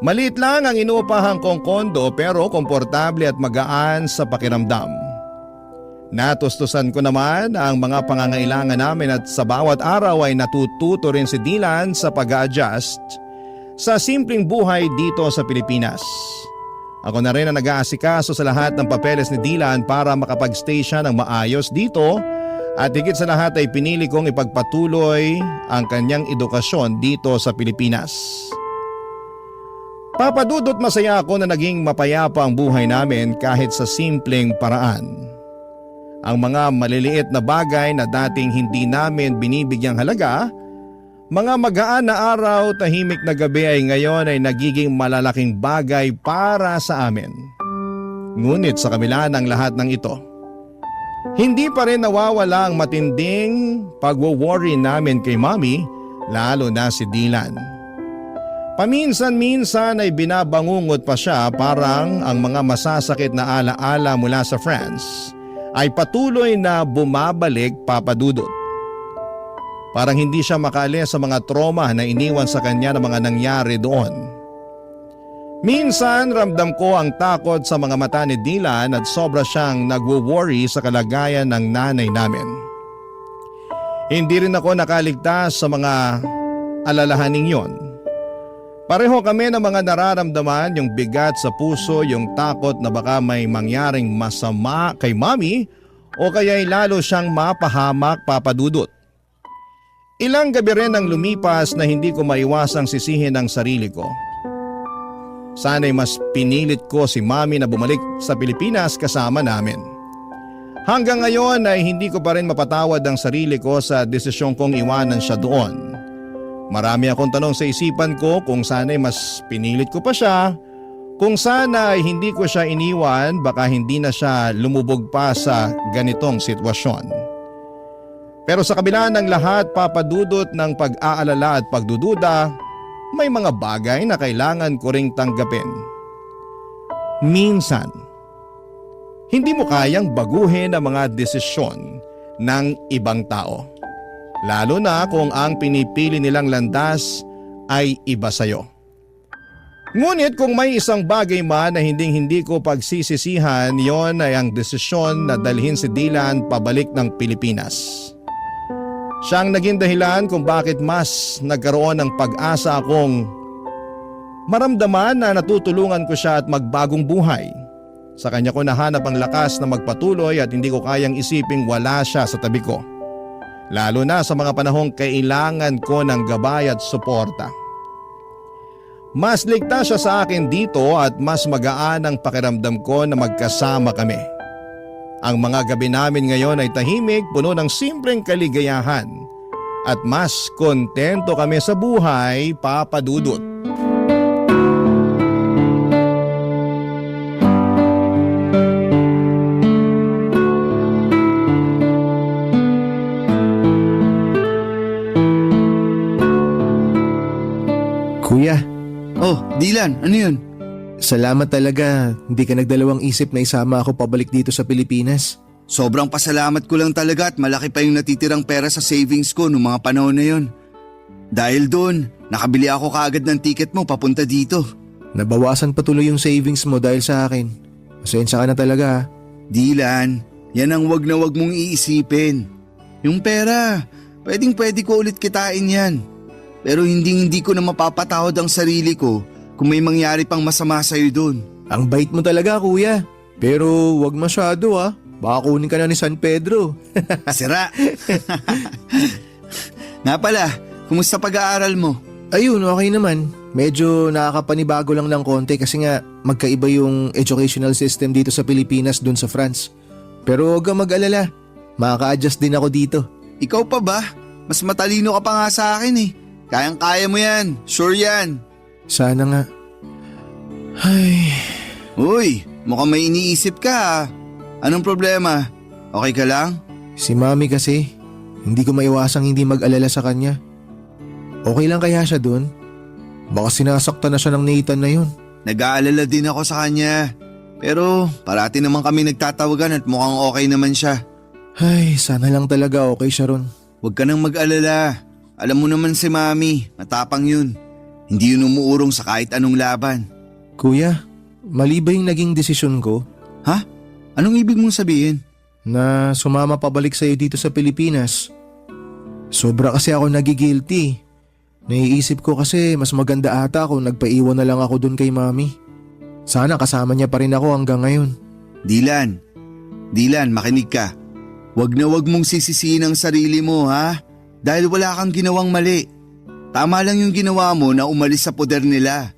Maliit lang ang inuupahan kong kondo pero komportable at magaan sa pakiramdam. Natustusan ko naman ang mga pangangailangan namin at sa bawat araw ay natututo rin si Dylan sa pag-a-adjust sa simpleng buhay dito sa Pilipinas. Ako na rin ang nag-aasikaso sa lahat ng papeles ni Dylan para makapag-stay siya ng maayos dito at higit sa lahat ay pinili kong ipagpatuloy ang kanyang edukasyon dito sa Pilipinas. Papadudot masaya ako na naging mapayapa ang buhay namin kahit sa simpleng paraan. Ang mga maliliit na bagay na dating hindi namin binibigyang halaga, mga magaan na araw, tahimik na gabi ay ngayon ay nagiging malalaking bagay para sa amin. Ngunit sa kabila ng lahat ng ito, hindi pa rin nawawala ang matinding pagwo-worry namin kay Mommy, lalo na si Dylan. Paminsan-minsan ay binabangungot pa siya, parang ang mga masasakit na alaala mula sa France ay patuloy na bumabalik, Papa Dudut. Parang hindi siya makaalis sa mga trauma na iniwan sa kanya ng mga nangyari doon. Minsan ramdam ko ang takot sa mga mata ni Dylan at sobra siyang nagwo-worry sa kalagayan ng nanay namin. Hindi rin ako nakaligtas sa mga alalahaning yon. Pareho kami ng mga nararamdaman, yung bigat sa puso, yung takot na baka may mangyaring masama kay Mommy o kaya'y lalo siyang mapahamak, Papa Dudut. Ilang gabi rin ang lumipas na hindi ko maiwasang sisihin ang sarili ko. Sana'y mas pinilit ko si Mommy na bumalik sa Pilipinas kasama namin. Hanggang ngayon ay hindi ko pa rin mapatawad ang sarili ko sa desisyon kong iwanan siya doon. Marami akong tanong sa isipan ko kung sana'y mas pinilit ko pa siya, kung sana ay hindi ko siya iniwan, baka hindi na siya lumubog pa sa ganitong sitwasyon. Pero sa kabila ng lahat, Papa Dudut, ng pag-aalala at pagdududa, may mga bagay na kailangan ko ring tanggapin. Minsan, hindi mo kayang baguhin ang mga desisyon ng ibang tao. Lalo na kung ang pinipili nilang landas ay iba sa'yo. Ngunit kung may isang bagay man na hindi ko pagsisisihan, yon ay ang desisyon na dalhin si Dylan pabalik ng Pilipinas. Siyang naging dahilan kung bakit mas nagkaroon ng pag-asa akong maramdaman na natutulungan ko siya at magbagong buhay. Sa kanya ko nahanap ang lakas na magpatuloy at hindi ko kayang isiping wala siya sa tabi ko. Lalo na sa mga panahong kailangan ko ng gabay at suporta. Mas ligtas siya sa akin dito at mas magaan ang pakiramdam ko na magkasama kami. Ang mga gabi namin ngayon ay tahimik, puno ng simpleng kaligayahan at mas kontento kami sa buhay, Papa Dudut. Kuya, Oh, Dylan, ano yun? salamat talaga. Hindi ka nagdalawang isip na isama ako pabalik dito sa Pilipinas. Sobrang pasalamat ko lang talaga at malaki pa yung natitirang pera sa savings ko noong mga panahon na yun. Dahil doon, nakabili ako kaagad ng ticket mo papunta dito. Nabawasan pa tuloy yung savings mo dahil sa akin. Pasensya ka na talaga ha. Dylan, yan ang wag na wag mong iisipin. Yung pera, pwede ko ulit kitain yan. Pero hindi ko na mapapatawad ang sarili ko kung may mangyari pang masama sa'yo doon. Ang bait mo talaga kuya. Pero wag masyado ha. Baka kunin ka na ni San Pedro. Sira! Nga pala, kumusta pag-aaral mo? Ayun, okay naman. Medyo nakakapanibago lang ng konti kasi nga magkaiba yung educational system dito sa Pilipinas dun sa France. Pero huwag kang mag-alala. Makaka-adjust din ako dito. Ikaw pa ba? Mas matalino ka pa nga sa akin eh. Kayang-kaya mo yan. Sure yan. Sana nga. Ay, Uy, mukhang may iniisip ka ah. Anong problema? Okay ka lang? si Mami kasi. Hindi ko maiwasang hindi mag-alala sa kanya. Okay lang kaya siya dun? Baka sinasaktan na siya ng Nathan na yun. Nag-aalala din ako sa kanya. Pero parati naman kami nagtatawagan at mukhang okay naman siya. Ay, sana lang talaga okay siya ron. Huwag ka nang mag-alala. Alam mo naman si Mami, matapang yun. Hindi yun umuurong sa kahit anong laban. Kuya, mali ba yung naging desisyon ko? Ha? Anong ibig mong sabihin? Na sumama pabalik sa'yo dito sa Pilipinas. Sobra kasi ako nagigilty. Naiisip ko kasi mas maganda ata kung nagpaiwan na lang ako dun kay Mami. Sana kasama niya pa rin ako hanggang ngayon. Dylan, makinig ka. Wag na wag mong sisisihin ang sarili mo ha? Dahil wala kang ginawang mali. Tama lang yung ginawa mo na umalis sa poder nila.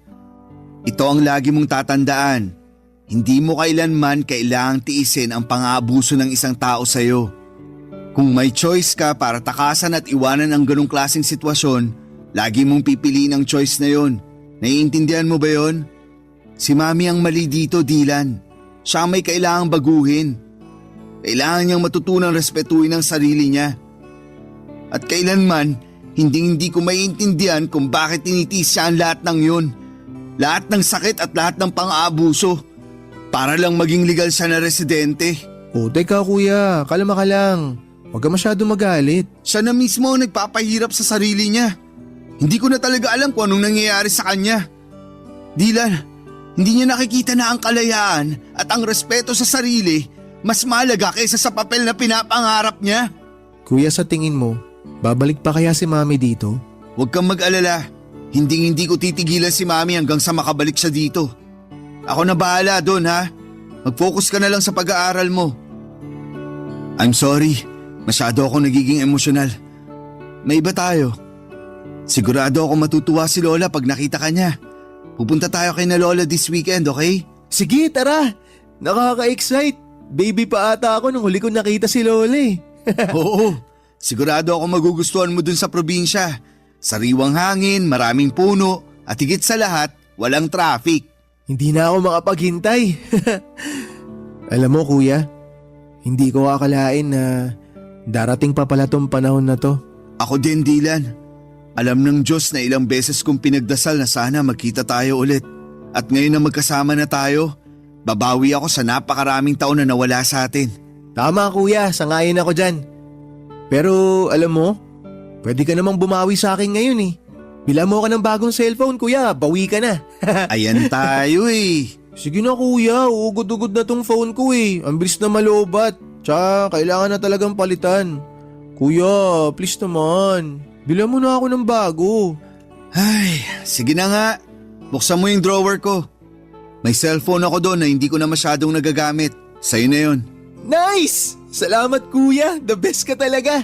Ito ang lagi mong tatandaan. Hindi mo kailanman kailangang tiisin ang pang-aabuso ng isang tao sa'yo. Kung may choice ka para takasan at iwanan ang ganong klaseng sitwasyon, lagi mong pipiliin ang choice na yon. Naiintindihan mo ba yon? Si Mami ang mali dito, Dylan. Siya ang may kailangang baguhin. Kailangan niyang matutunang respetuhin ang sarili niya. At kailanman, hindi ko maiintindihan kung bakit tinitiis siya ang lahat ng yun. Lahat ng sakit at lahat ng pang-aabuso. Para lang maging legal siya na residente. O teka kuya, kalma ka lang. Huwag ka masyado magalit. Siya na mismo ang nagpapahirap sa sarili niya. Hindi ko na talaga alam kung anong nangyayari sa kanya. Dylan, hindi niya nakikita na ang kalayaan at ang respeto sa sarili mas mahalaga kaysa sa papel na pinapangarap niya. Kuya, sa tingin mo, babalik pa kaya si Mami dito? Huwag kang mag-alala. Hindi ko titigilan si Mami hanggang sa makabalik siya dito. Ako na bahala doon ha. Mag-focus ka na lang sa pag-aaral mo. I'm sorry. Masyado ako nagiging emosyonal. May iba tayo. Sigurado ako matutuwa si Lola pag nakita ka niya. Pupunta tayo kay na Lola this weekend, okay? Sige, tara. Nakaka-excite. Baby pa ata ako nung huli ko nakita si Lola eh. Oo. Sigurado ako magugustuhan mo dun sa probinsya. Sariwang hangin, maraming puno, at higit sa lahat, walang traffic. Hindi na ako makapaghintay. Alam mo kuya, hindi ko akalain na darating pa pala tong panahon na to. Ako din, Dylan. Alam ng Diyos na ilang beses kong pinagdasal na sana magkita tayo ulit. At ngayon na magkasama na tayo, babawi ako sa napakaraming taon na nawala sa atin. Tama kuya, sangayon ako dyan. Pero alam mo, pwede ka namang bumawi sa akin ngayon eh. Bila mo ka ng bagong cellphone kuya, bawi ka na. Ayan tayo eh. Sige na kuya, ugod-ugod na tong phone ko eh. Ang bilis na malobat. Tsaka kailangan na talagang palitan. Kuya, please naman. Bila mo na ako ng bago. Ay, sige na nga. Buksan mo yung drawer ko. May cellphone ako doon na hindi ko na masyadong nagagamit. Sa'yo na yun. Nice! Salamat kuya, the best ka talaga.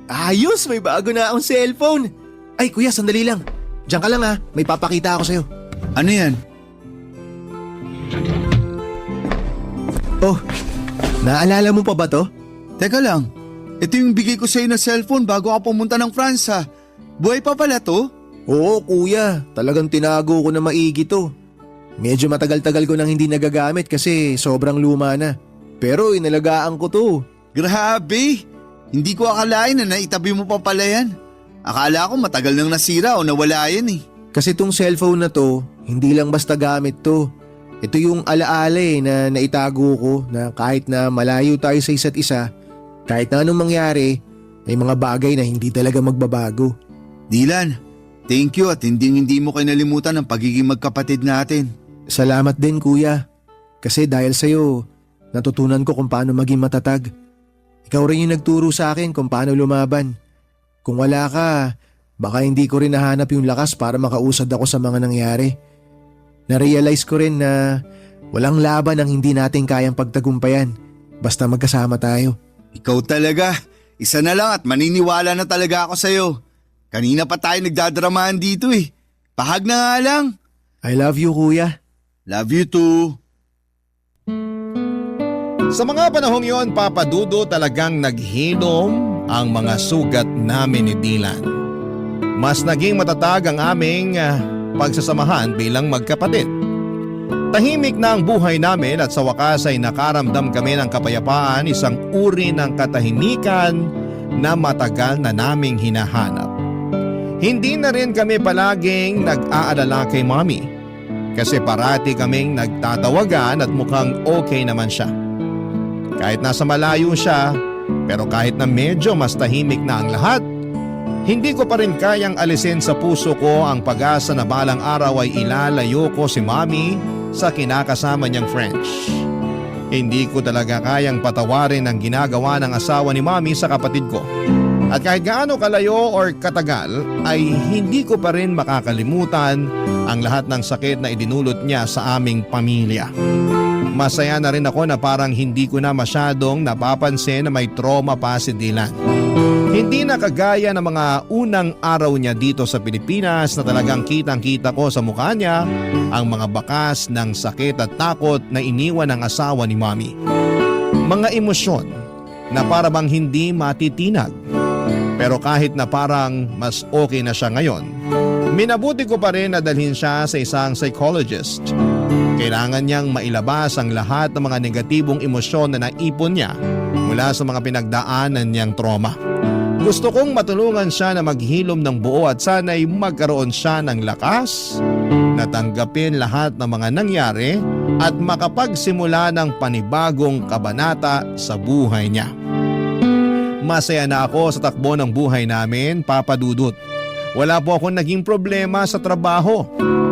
Ayos, may bago na akong cellphone. Ay kuya, sandali lang. Diyan ka lang ha, may papakita ako sa'yo. Ano yan? Oh, naalala mo pa ba to? Teka lang. Ito yung bigay ko sa'yo na cellphone bago ako pumunta ng France ha. Buhay pa pala to? Oo kuya, talagang tinago ko na maigi to. Medyo matagal-tagal ko nang hindi nagagamit kasi sobrang luma na. Pero inalagaan ko to. Grabe! Hindi ko akalain na naitabi mo pa pala yan. Akala ko matagal nang nasira o nawala yan eh. Kasi tong cellphone na to, hindi lang basta gamit to. Ito yung alaala na naitago ko na kahit na malayo tayo sa isa't isa, kahit na anong mangyari, may mga bagay na hindi talaga magbabago. Dylan, thank you at hindi mo kinalimutan ang pagiging magkapatid natin. Salamat din kuya. Kasi dahil sa'yo, natutunan ko kung paano maging matatag. Ikaw rin yung nagturo sa akin kung paano lumaban. Kung wala ka, baka hindi ko rin nahanap yung lakas para makausad ako sa mga nangyari. Na-realize ko rin na walang laban ang hindi natin kayang pagtagumpayan basta magkasama tayo. Ikaw talaga, isa na lang at maniniwala na talaga ako sa'yo. Kanina pa tayo nagdadramahan dito eh. Pahag na nga lang. I love you kuya. Love you too. Sa mga panahong yon, Papa Dudo, talagang naghinom ang mga sugat namin ni Dylan. Mas naging matatag ang aming pagsasamahan bilang magkapatid. Tahimik na ang buhay namin at sa wakas ay nakaramdam kami ng kapayapaan, isang uri ng katahimikan na matagal na naming hinahanap. Hindi na rin kami palaging nag-aalala kay Mommy kasi parati kaming nagtatawagan at mukhang okay naman siya. Kahit nasa malayo siya, pero kahit na medyo mas tahimik na ang lahat, hindi ko pa rin kayang alisin sa puso ko ang pag-asa na balang araw ay ilalayo ko si Mommy sa kinakasama niyang French. Hindi ko talaga kayang patawarin ang ginagawa ng asawa ni Mommy sa kapatid ko. At kahit gaano kalayo or katagal ay hindi ko pa rin makakalimutan ang lahat ng sakit na idinulot niya sa aming pamilya. Masaya na rin ako na parang hindi ko na masyadong napapansin na may trauma pa si Dylan. Hindi na kagaya ng mga unang araw niya dito sa Pilipinas na talagang kitang-kita ko sa mukha niya ang mga bakas ng sakit at takot na iniwan ng asawa ni Mommy. Mga emosyon na para bang hindi matitinag. Pero kahit na parang mas okay na siya ngayon, minabuti ko pa rin na dalhin siya sa isang psychologist. Kailangan niyang mailabas ang lahat ng mga negatibong emosyon na naipon niya mula sa mga pinagdaanan niyang trauma. Gusto kong matulungan siya na maghilom ng buo at sana'y magkaroon siya ng lakas na tanggapin lahat ng mga nangyari at makapagsimula ng panibagong kabanata sa buhay niya. Masaya na ako sa takbo ng buhay namin, Papa Dudut. Wala po akong naging problema sa trabaho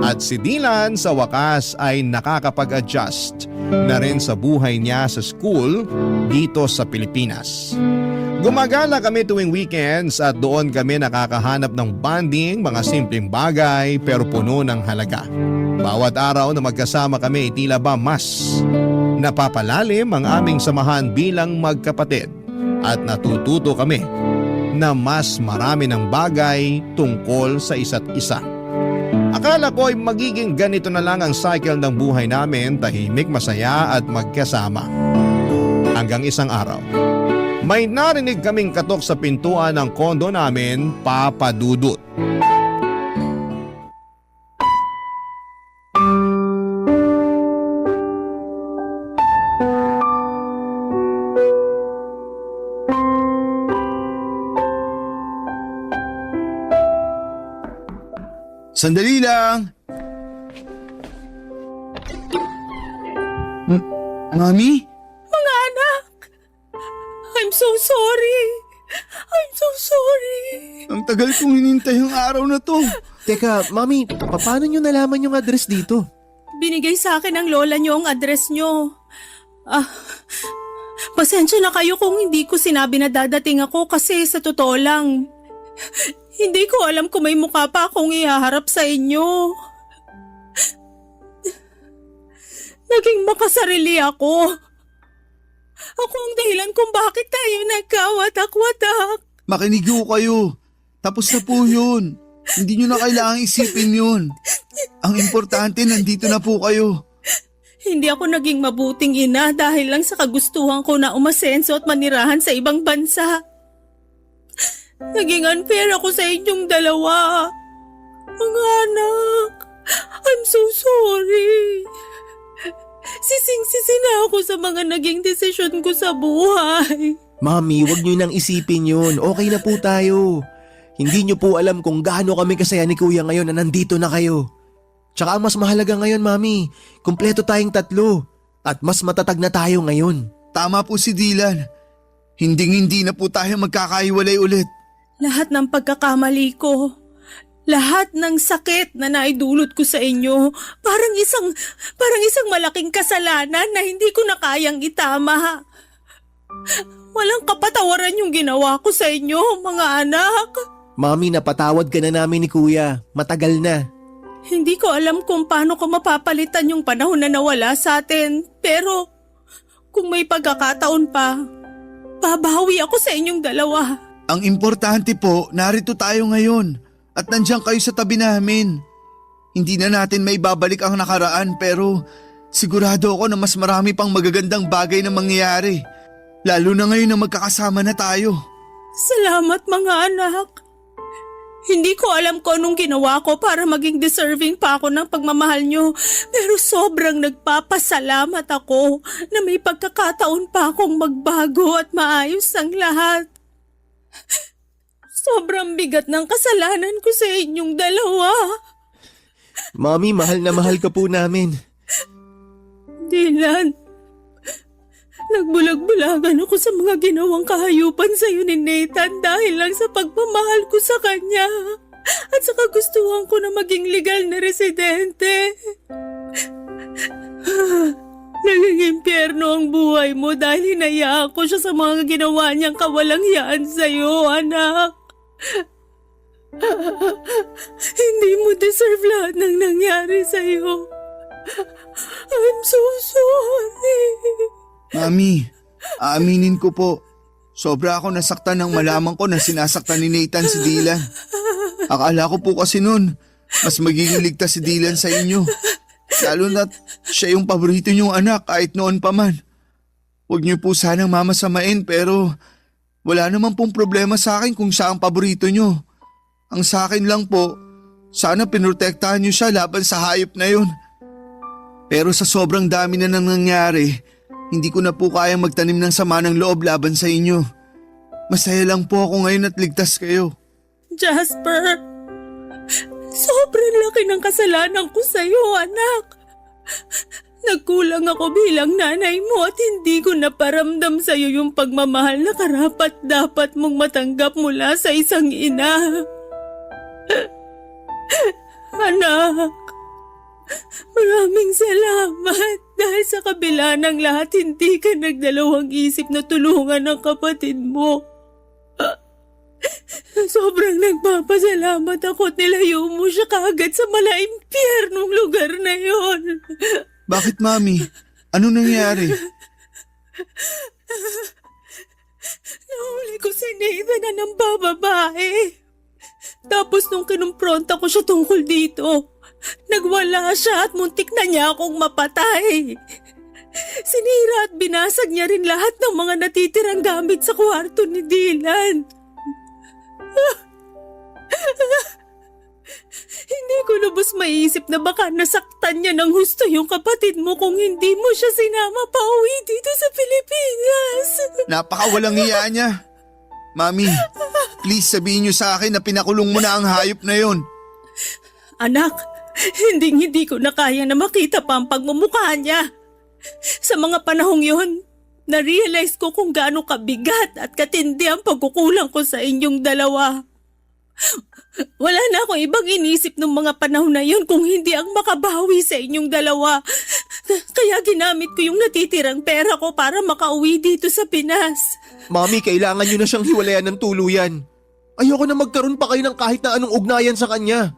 at si Dylan sa wakas ay nakakapag-adjust na rin sa buhay niya sa school dito sa Pilipinas. Gumagala kami tuwing weekends at doon kami nakakahanap ng bonding, mga simpleng bagay pero puno ng halaga. Bawat araw na magkasama kami tila ba mas napapalalim ang aming samahan bilang magkapatid at natututo kami na mas marami ng bagay tungkol sa isa't isa. Akala ko ay magiging ganito na lang ang cycle ng buhay namin, tahimik, masaya at magkasama. Hanggang isang araw, may narinig kaming katok sa pintuan ng kondo namin, Papa Dudut. Sandali lang! Mami? Mga anak! I'm so sorry! I'm so sorry! Ang tagal kong hinintay ang araw na to. Teka, Mami, paano nyo nalaman yung address dito? Binigay sa akin ng lola niyo ang address niyo. Pasensya na kayo kung hindi ko sinabi na dadating ako kasi sa totoo lang, hindi ko alam kung may mukha pa akong ihaharap sa inyo. Naging makasarili ako. Ako ang dahilan kung bakit tayo nagkawatak-watak. Makinig ho kayo. Tapos na po yun. Hindi nyo na kailangang isipin yun. Ang importante, nandito na po kayo. Hindi ako naging mabuting ina dahil lang sa kagustuhan ko na umasenso at manirahan sa ibang bansa. Naging unfair ako sa inyong dalawa. Mga anak, I'm so sorry. Sising-sisi na ako sa mga naging desisyon ko sa buhay. Mami, wag nyo nang isipin yun. Okay na po tayo. Hindi nyo po alam kung gaano kami kasaya ni Kuya ngayon na nandito na kayo. Tsaka ang mas mahalaga ngayon, Mami, kumpleto tayong tatlo. At mas matatag na tayo ngayon. Tama po si Dylan. Hinding-hindi na po tayo magkakaiwalay ulit. Lahat ng pagkakamali ko, lahat ng sakit na naidulot ko sa inyo, parang isang malaking kasalanan na hindi ko na kayang itama. Walang kapatawaran yung ginawa ko sa inyo, mga anak. Mami, napatawad ka na namin ni Kuya. Matagal na. Hindi ko alam kung paano ko mapapalitan yung panahon na nawala sa atin, pero kung may pagkakataon pa, babawi ako sa inyong dalawa. Ang importante po, narito tayo ngayon at nandiyan kayo sa tabi namin. Hindi na natin may babalik ang nakaraan pero sigurado ako na mas marami pang magagandang bagay na mangyayari. Lalo na ngayon na magkakasama na tayo. Salamat mga anak. Hindi ko alam kung anong ginawa ko para maging deserving pa ako ng pagmamahal nyo. Pero sobrang nagpapasalamat ako na may pagkakataon pa akong magbago at maayos ang lahat. Sobrang bigat ng kasalanan ko sa inyong dalawa. Mami, mahal na mahal ka po namin. Dylan, nagbulag-bulagan ako sa mga ginawang kahayupan sa iyo ni Nathan dahil lang sa pagmamahal ko sa kanya at sa kagustuhan ko na maging legal na residente. Naging impyerno ang buhay mo dahil hinayaan ko siya sa mga ginawa niyang kawalangyaan sa iyo, anak. Hindi mo deserve lahat ng nangyari sa iyo. I'm so sorry. Mami, aaminin ko po. Sobra ako nasaktan nang malaman ko na sinasaktan ni Nathan si Dylan. Akala ko po kasi noon, mas magiging ligtas si Dylan sa inyo. Lalo na't siya yung paborito niyong anak kahit noon pa man. Huwag niyo po sanang mamasamain pero wala naman pong problema sa akin kung siya ang paborito niyo. Ang sa akin lang po, sana pinrotektahan niyo siya laban sa hayop na yun. Pero sa sobrang dami na nang nangyari, hindi ko na po kayang magtanim ng sama ng loob laban sa inyo. Masaya lang po ako ngayon at ligtas kayo. Jasper, sobrang laki ng kasalanan ko sa'yo, anak. Nagkulang ako bilang nanay mo at hindi ko naparamdam sa'yo yung pagmamahal na karapat dapat mong matanggap mula sa isang ina. Anak, maraming salamat dahil sa kabila ng lahat hindi ka nagdalawang isip na tulungan ang kapatid mo. Sobrang nagpapasalamat ako at nilayo mo siya kaagad sa malaimpyernong lugar na yon. Bakit, Mami? Ano nangyari? Nahuli ko si Nathan na ng bababae. Tapos nung kinumpronta ko siya tungkol dito, nagwala siya at muntik na niya akong mapatay. Sinira at binasag niya rin lahat ng mga natitirang gamit sa kwarto ni Dylan. Hindi ko lubos maiisip na baka nasaktan niya ng husto yung kapatid mo kung hindi mo siya sinama pa uwi dito sa Pilipinas. Napakawalang iya niya. Mami, please sabihin niyo sa akin na pinakulong mo na ang hayop na yon. Anak, hindi ko na kaya na makita pa ang pagmumukha niya. Sa mga panahong yon, na-realize ko kung gaano kabigat at katindi ang pagkukulang ko sa inyong dalawa. Wala na akong ibang inisip ng mga panahon na yon kung hindi ang makabawi sa inyong dalawa. Kaya ginamit ko yung natitirang pera ko para makauwi dito sa Pinas. Mami, kailangan nyo na siyang hiwalayan ng tuluyan. Ayoko na magkaroon pa kayo ng kahit na anong ugnayan sa kanya.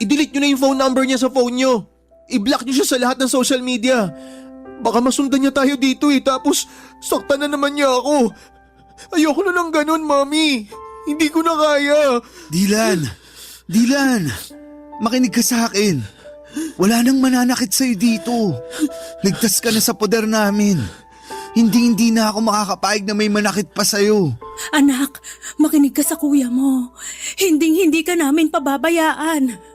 I-delete nyo na yung phone number niya sa phone nyo. I-block nyo siya sa lahat ng social media. Baka masundan niya tayo dito tapos saktan na naman niya ako. Ayoko na ng ganun, Mami. Hindi ko na kaya. Dylan, makinig ka sa akin. Wala nang mananakit sa'yo dito. Ligtas ka na sa poder namin. Hindi na ako makakapayag na may manakit pa sa'yo. Anak, makinig ka sa kuya mo. Hindi ka namin pababayaan.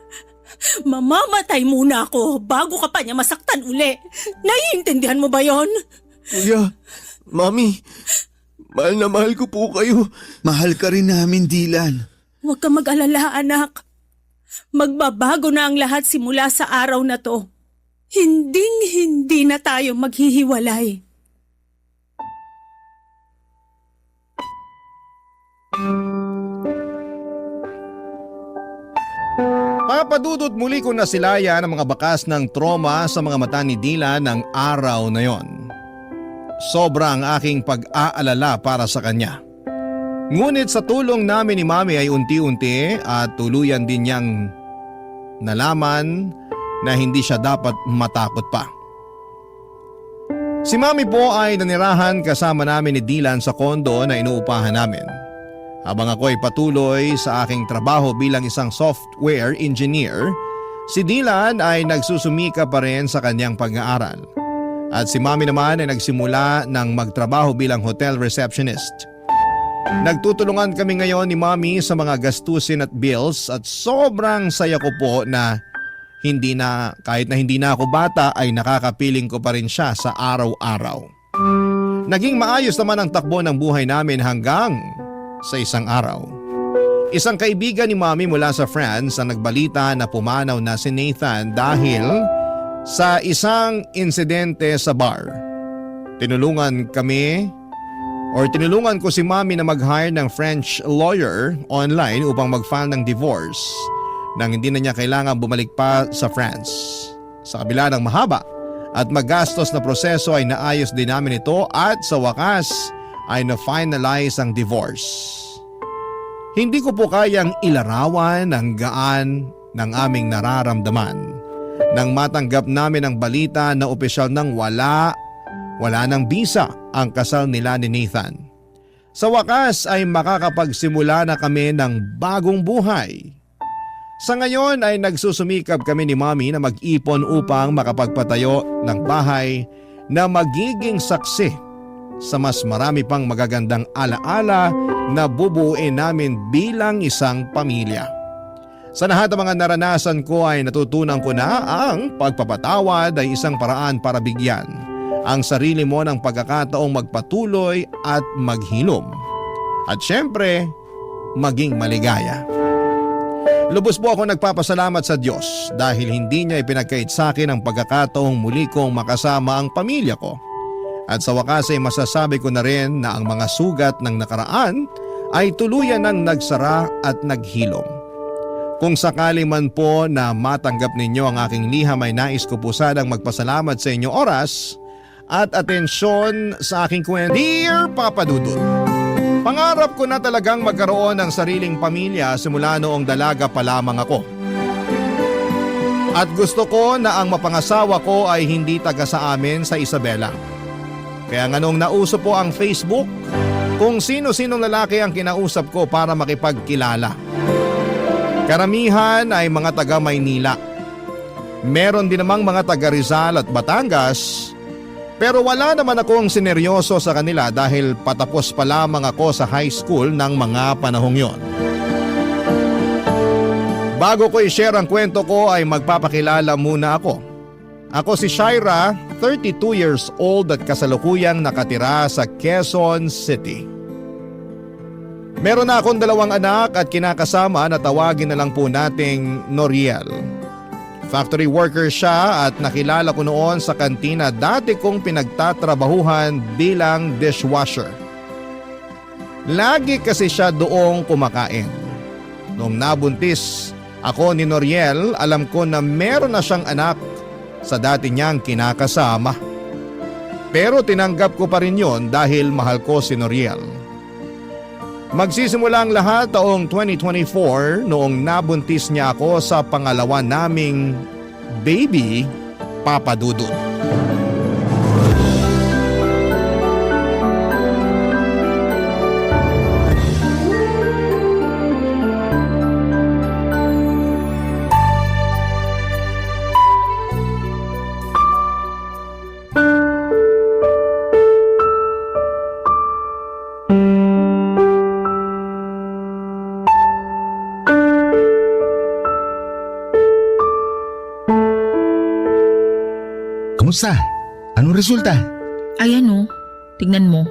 Mamamatay muna ako bago ka pa niya masaktan uli. Naiintindihan mo ba yon? Kuya, Mami, mahal na mahal ko po kayo. Mahal ka rin namin, Dylan. Huwag kang mag-alala, anak. Magbabago na ang lahat simula sa araw na to. Hindi na tayo maghihiwalay. Papadudot muli ko nasilayan ang mga bakas ng trauma sa mga mata ni Dylan ng araw na yon. Sobra ang aking pag-aalala para sa kanya. Ngunit sa tulong namin ni Mami ay unti-unti at tuluyan din niyang nalaman na hindi siya dapat matakot pa. Si Mami po ay nanirahan kasama namin ni Dylan sa kondo na inuupahan namin. Habang ako ay patuloy sa aking trabaho bilang isang software engineer, si Dylan ay nagsusumika pa rin sa kanyang pag-aaral. At si Mami naman ay nagsimula ng magtrabaho bilang hotel receptionist. Nagtutulungan kami ngayon ni Mami sa mga gastusin at bills at sobrang saya ko po na kahit na hindi na ako bata ay nakakapiling ko pa rin siya sa araw-araw. Naging maayos naman ang takbo ng buhay namin hanggang sa isang araw. Isang kaibigan ni Mami mula sa France ang nagbalita na pumanaw na si Nathan dahil sa isang insidente sa bar. Tinulungan ko si Mami na mag-hire ng French lawyer online upang mag-file ng divorce nang hindi na niya kailangan bumalik pa sa France. Sa kabila ng mahaba at magastos na proseso ay naayos din namin ito at sa wakas ay na-finalize ang divorce. Hindi ko po kayang ilarawan ang gaan ng aming nararamdaman nang matanggap namin ang balita na opisyal nang wala ng bisa ang kasal nila ni Nathan. Sa wakas ay makakapagsimula na kami ng bagong buhay. Sa ngayon ay nagsusumikap kami ni Mommy na mag-ipon upang makapagpatayo ng bahay na magiging saksi sa mas marami pang magagandang alaala na bubuuin namin bilang isang pamilya. Sa lahat ng mga naranasan ko ay natutunan ko na ang pagpapatawad ay isang paraan para bigyan ang sarili mo ng pagkakataong magpatuloy at maghilom. At syempre, maging maligaya. Lubos po ako nagpapasalamat sa Diyos dahil hindi niya ipinagkait sa akin ang pagkakataong muli kong makasama ang pamilya ko. At sa wakas ay masasabi ko na rin na ang mga sugat ng nakaraan ay tuluyan ng nagsara at naghilom. Kung sakali man po na matanggap ninyo ang aking liham ay nais ko po sanang magpasalamat sa inyong oras at atensyon sa aking kwento. Dear Papa Dudut, pangarap ko na talagang magkaroon ng sariling pamilya simula noong dalaga pa lamang ako. At gusto ko na ang mapangasawa ko ay hindi taga sa amin sa Isabela. Kaya nga nung nauso po ang Facebook, kung sino-sinong lalaki ang kinausap ko para makipagkilala. Karamihan ay mga taga Maynila. Meron din namang mga taga Rizal at Batangas. Pero wala naman akong sineryoso sa kanila dahil patapos pa lamang ako sa high school ng mga panahong yon. Bago ko i-share ang kwento ko ay magpapakilala muna ako. Ako si Shaira, 32 years old at kasalukuyang nakatira sa Quezon City. Meron na akong 2 anak at kinakasama na tawagin na lang po nating Noriel. Factory worker siya at nakilala ko noon sa kantina dati kong pinagtatrabahuhan bilang dishwasher. Lagi kasi siya doong kumakain. Noong nabuntis ako ni Noriel, alam ko na meron na siyang anak sa dati niyang kinakasama. Pero tinanggap ko pa rin yon dahil mahal ko si Noriel. Magsisimula ang lahat taong 2024 noong nabuntis niya ako sa pangalawa naming baby, Papa Dudut. Kamusta? Anong resulta? Ayan o, tignan mo.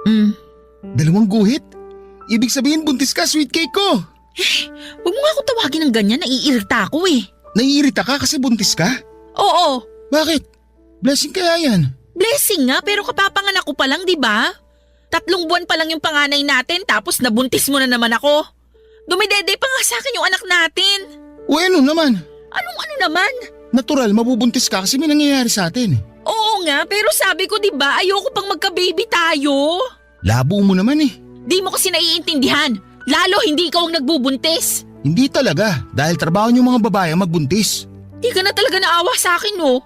2 guhit? Ibig sabihin buntis ka, sweet cake ko! Huwag mo nga ako tawagin ng ganyan, naiirita ako eh. Naiirita ka kasi buntis ka? Oo, Bakit? Blessing kaya yan. blessing nga pero kapapanganak ko pa lang, di ba? 3 buwan pa lang yung panganay natin tapos nabuntis mo na naman ako. Dumidede pa nga sa akin yung anak natin. O ano naman? Anong ano naman? Natural, mabubuntis ka kasi may nangyayari sa atin. Oo nga, pero sabi ko di ba ayoko pang magka-baby tayo. Labo mo naman eh. Di mo kasi naiintindihan. Lalo hindi ikaw ang nagbubuntis. Hindi talaga, dahil trabaho niyo mga babae ang magbuntis. Di ka na talaga naawa sa akin, no?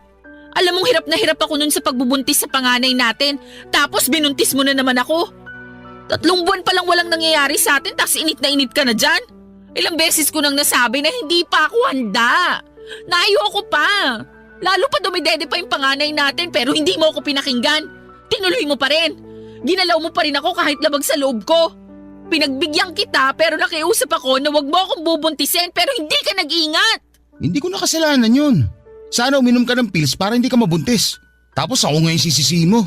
Alam mong hirap na hirap ako nun sa pagbubuntis sa panganay natin. Tapos binuntis mo na naman ako. 3 buwan pa lang walang nangyayari sa atin tapos init na init ka na dyan. Ilang beses ko nang nasabi na hindi pa ako handa. Naayoko pa. Lalo pa dumidede pa yung panganay natin pero hindi mo ako pinakinggan. Tinuloy mo pa rin. Ginalaw mo pa rin ako kahit labag sa loob ko. Pinagbigyan kita pero nakiusap ako na wag mo akong bubuntisin pero hindi ka nag-ingat. Hindi ko na kasalanan yun. Sana uminom ka ng pills para hindi ka mabuntis. Tapos ako ngayon sisisihin mo.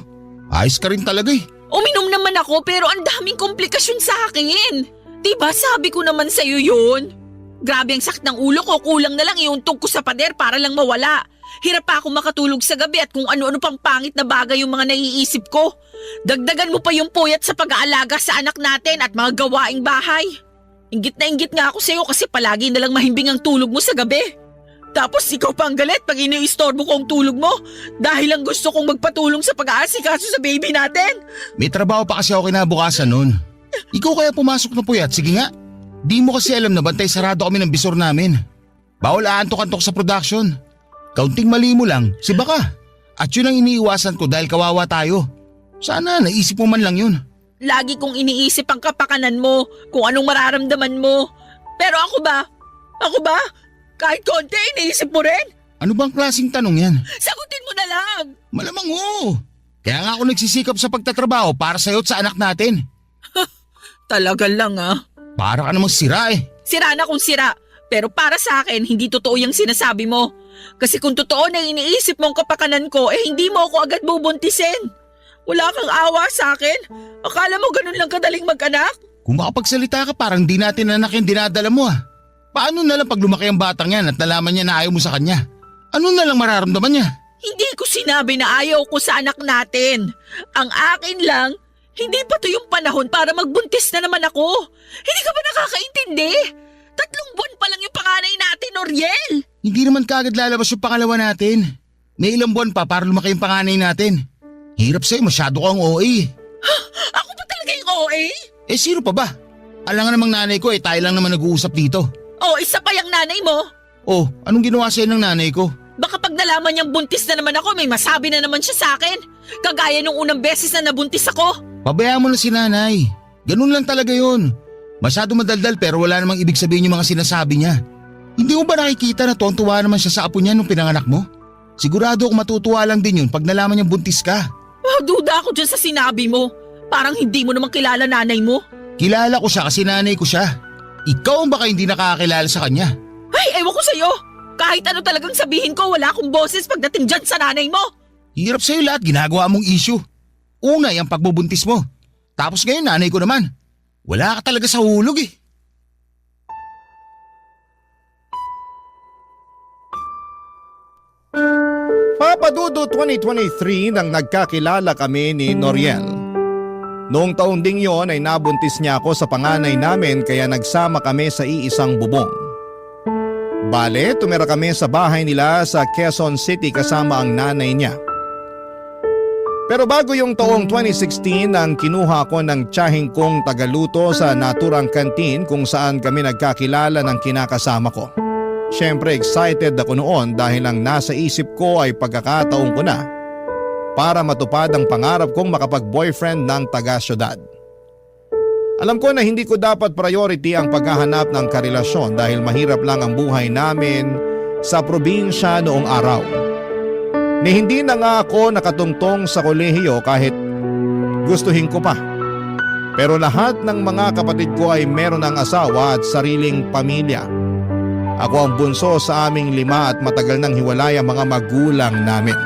Ayos ka rin talaga eh. Uminom naman ako pero ang daming komplikasyon sa akin. Diba sabi ko naman sa'yo yun? Grabe ang sakit ng ulo ko, kulang na lang iuntog ko sa pader para lang mawala. Hirap pa ako makatulog sa gabi at kung ano-ano pang pangit na bagay yung mga naiisip ko. Dagdagan mo pa yung puyat sa pag-aalaga sa anak natin at mga gawaing bahay. Inggit na inggit nga ako sa'yo kasi palagi na lang mahimbing ang tulog mo sa gabi. Tapos ikaw pa ang galit pag iniistorbo ko ang tulog mo dahil lang gusto kong magpatulong sa pag-aasikaso sa baby natin. May trabaho pa kasi ako kinabukasan nun. Ikaw kaya pumasok na puyat, sige nga. Di mo kasi alam na bantay sarado kami ng bisor namin. Bawal aantok-antok sa production. Kaunting mali mo lang, siba ka. At yun ang iniiwasan ko dahil kawawa tayo. Sana naisip mo man lang yun. Lagi kong iniisip ang kapakanan mo, kung anong mararamdaman mo. Pero ako ba? Kahit konti, iniisip mo rin? Ano bang klaseng tanong yan? Sagutin mo na lang. Malamang oo. Kaya nga ako nagsisikap sa pagtatrabaho para sa'yo at sa anak natin. Talaga lang Para ka namang sira eh. Sira na kung sira. Pero para sa akin, hindi totoo yung sinasabi mo. Kasi kung totoo na iniisip mo ang kapakanan ko, hindi mo ako agad bubuntisin. Wala kang awa sa akin? Akala mo ganun lang kadaling mag-anak? Kung makapagsalita ka parang di natin anak yung dinadala mo Paano na lang pag lumaki ang batang yan at nalaman niya na ayaw mo sa kanya? Ano na lang mararamdaman niya? Hindi ko sinabi na ayaw ko sa anak natin. Ang akin lang, hindi pa to yung panahon para magbuntis na naman ako. Hindi ka ba nakakaintindi? 3 buwan pa lang yung panganay natin, Noriel. Hindi naman kaagad lalabas yung pangalawa natin. May ilang buwan pa para lumaki yung panganay natin. Hirap sa'yo, masyado kang OA. Ako pa talaga yung OA? Eh sino pa ba? Alam nga namang nanay ko tayo lang naman nag-uusap dito. Isa pa yung nanay mo. Anong ginawa sa'yo ng nanay ko? Baka pag nalaman niyang buntis na naman ako, may masabi na naman siya sa akin. Kagaya nung unang beses na nabuntis ako. Pabayaan mo na si nanay. Ganun lang talaga yun. Masyado madaldal pero wala namang ibig sabihin yung mga sinasabi niya. Hindi mo ba nakikita na tuwang-tuwa naman siya sa apo niya nung pinanganak mo? Sigurado akong matutuwa lang din yun pag nalaman niyang buntis ka. Duda ako dyan sa sinabi mo. Parang hindi mo naman kilala nanay mo. Kilala ko siya kasi nanay ko siya. Ikaw ang baka hindi nakakakilala sa kanya. Ay, ewan ko sa'yo. Kahit ano talagang sabihin ko, wala akong boses pagdating dyan sa nanay mo. Hirap sa'yo lahat ginagawa mong issue. Una yung pagbubuntis mo. Tapos ngayon nanay ko naman. Wala ka talaga sa hulog eh. Papadudo 2023 nang nagkakilala kami ni Noriel. Noong taon ding yon ay nabuntis niya ako sa panganay namin kaya nagsama kami sa iisang bubong. Bale, tumira kami sa bahay nila sa Quezon City kasama ang nanay niya. Pero bago yung taong 2016 nang kinuha ko ng tiyahing kong tagaluto sa naturang kantin kung saan kami nagkakilala ng kinakasama ko. Siyempre excited ako noon dahil ang nasa isip ko ay pagkakataon ko na para matupad ang pangarap kong makapag-boyfriend ng taga-syudad. Alam ko na hindi ko dapat priority ang paghahanap ng karelasyon dahil mahirap lang ang buhay namin sa probinsya noong araw. Ni hindi na nga ako nakatungtong sa kolehiyo kahit gustuhin ko pa. Pero lahat ng mga kapatid ko ay meron ng asawa at sariling pamilya. Ako ang bunso sa aming 5 at matagal nang hiwalay ang mga magulang namin.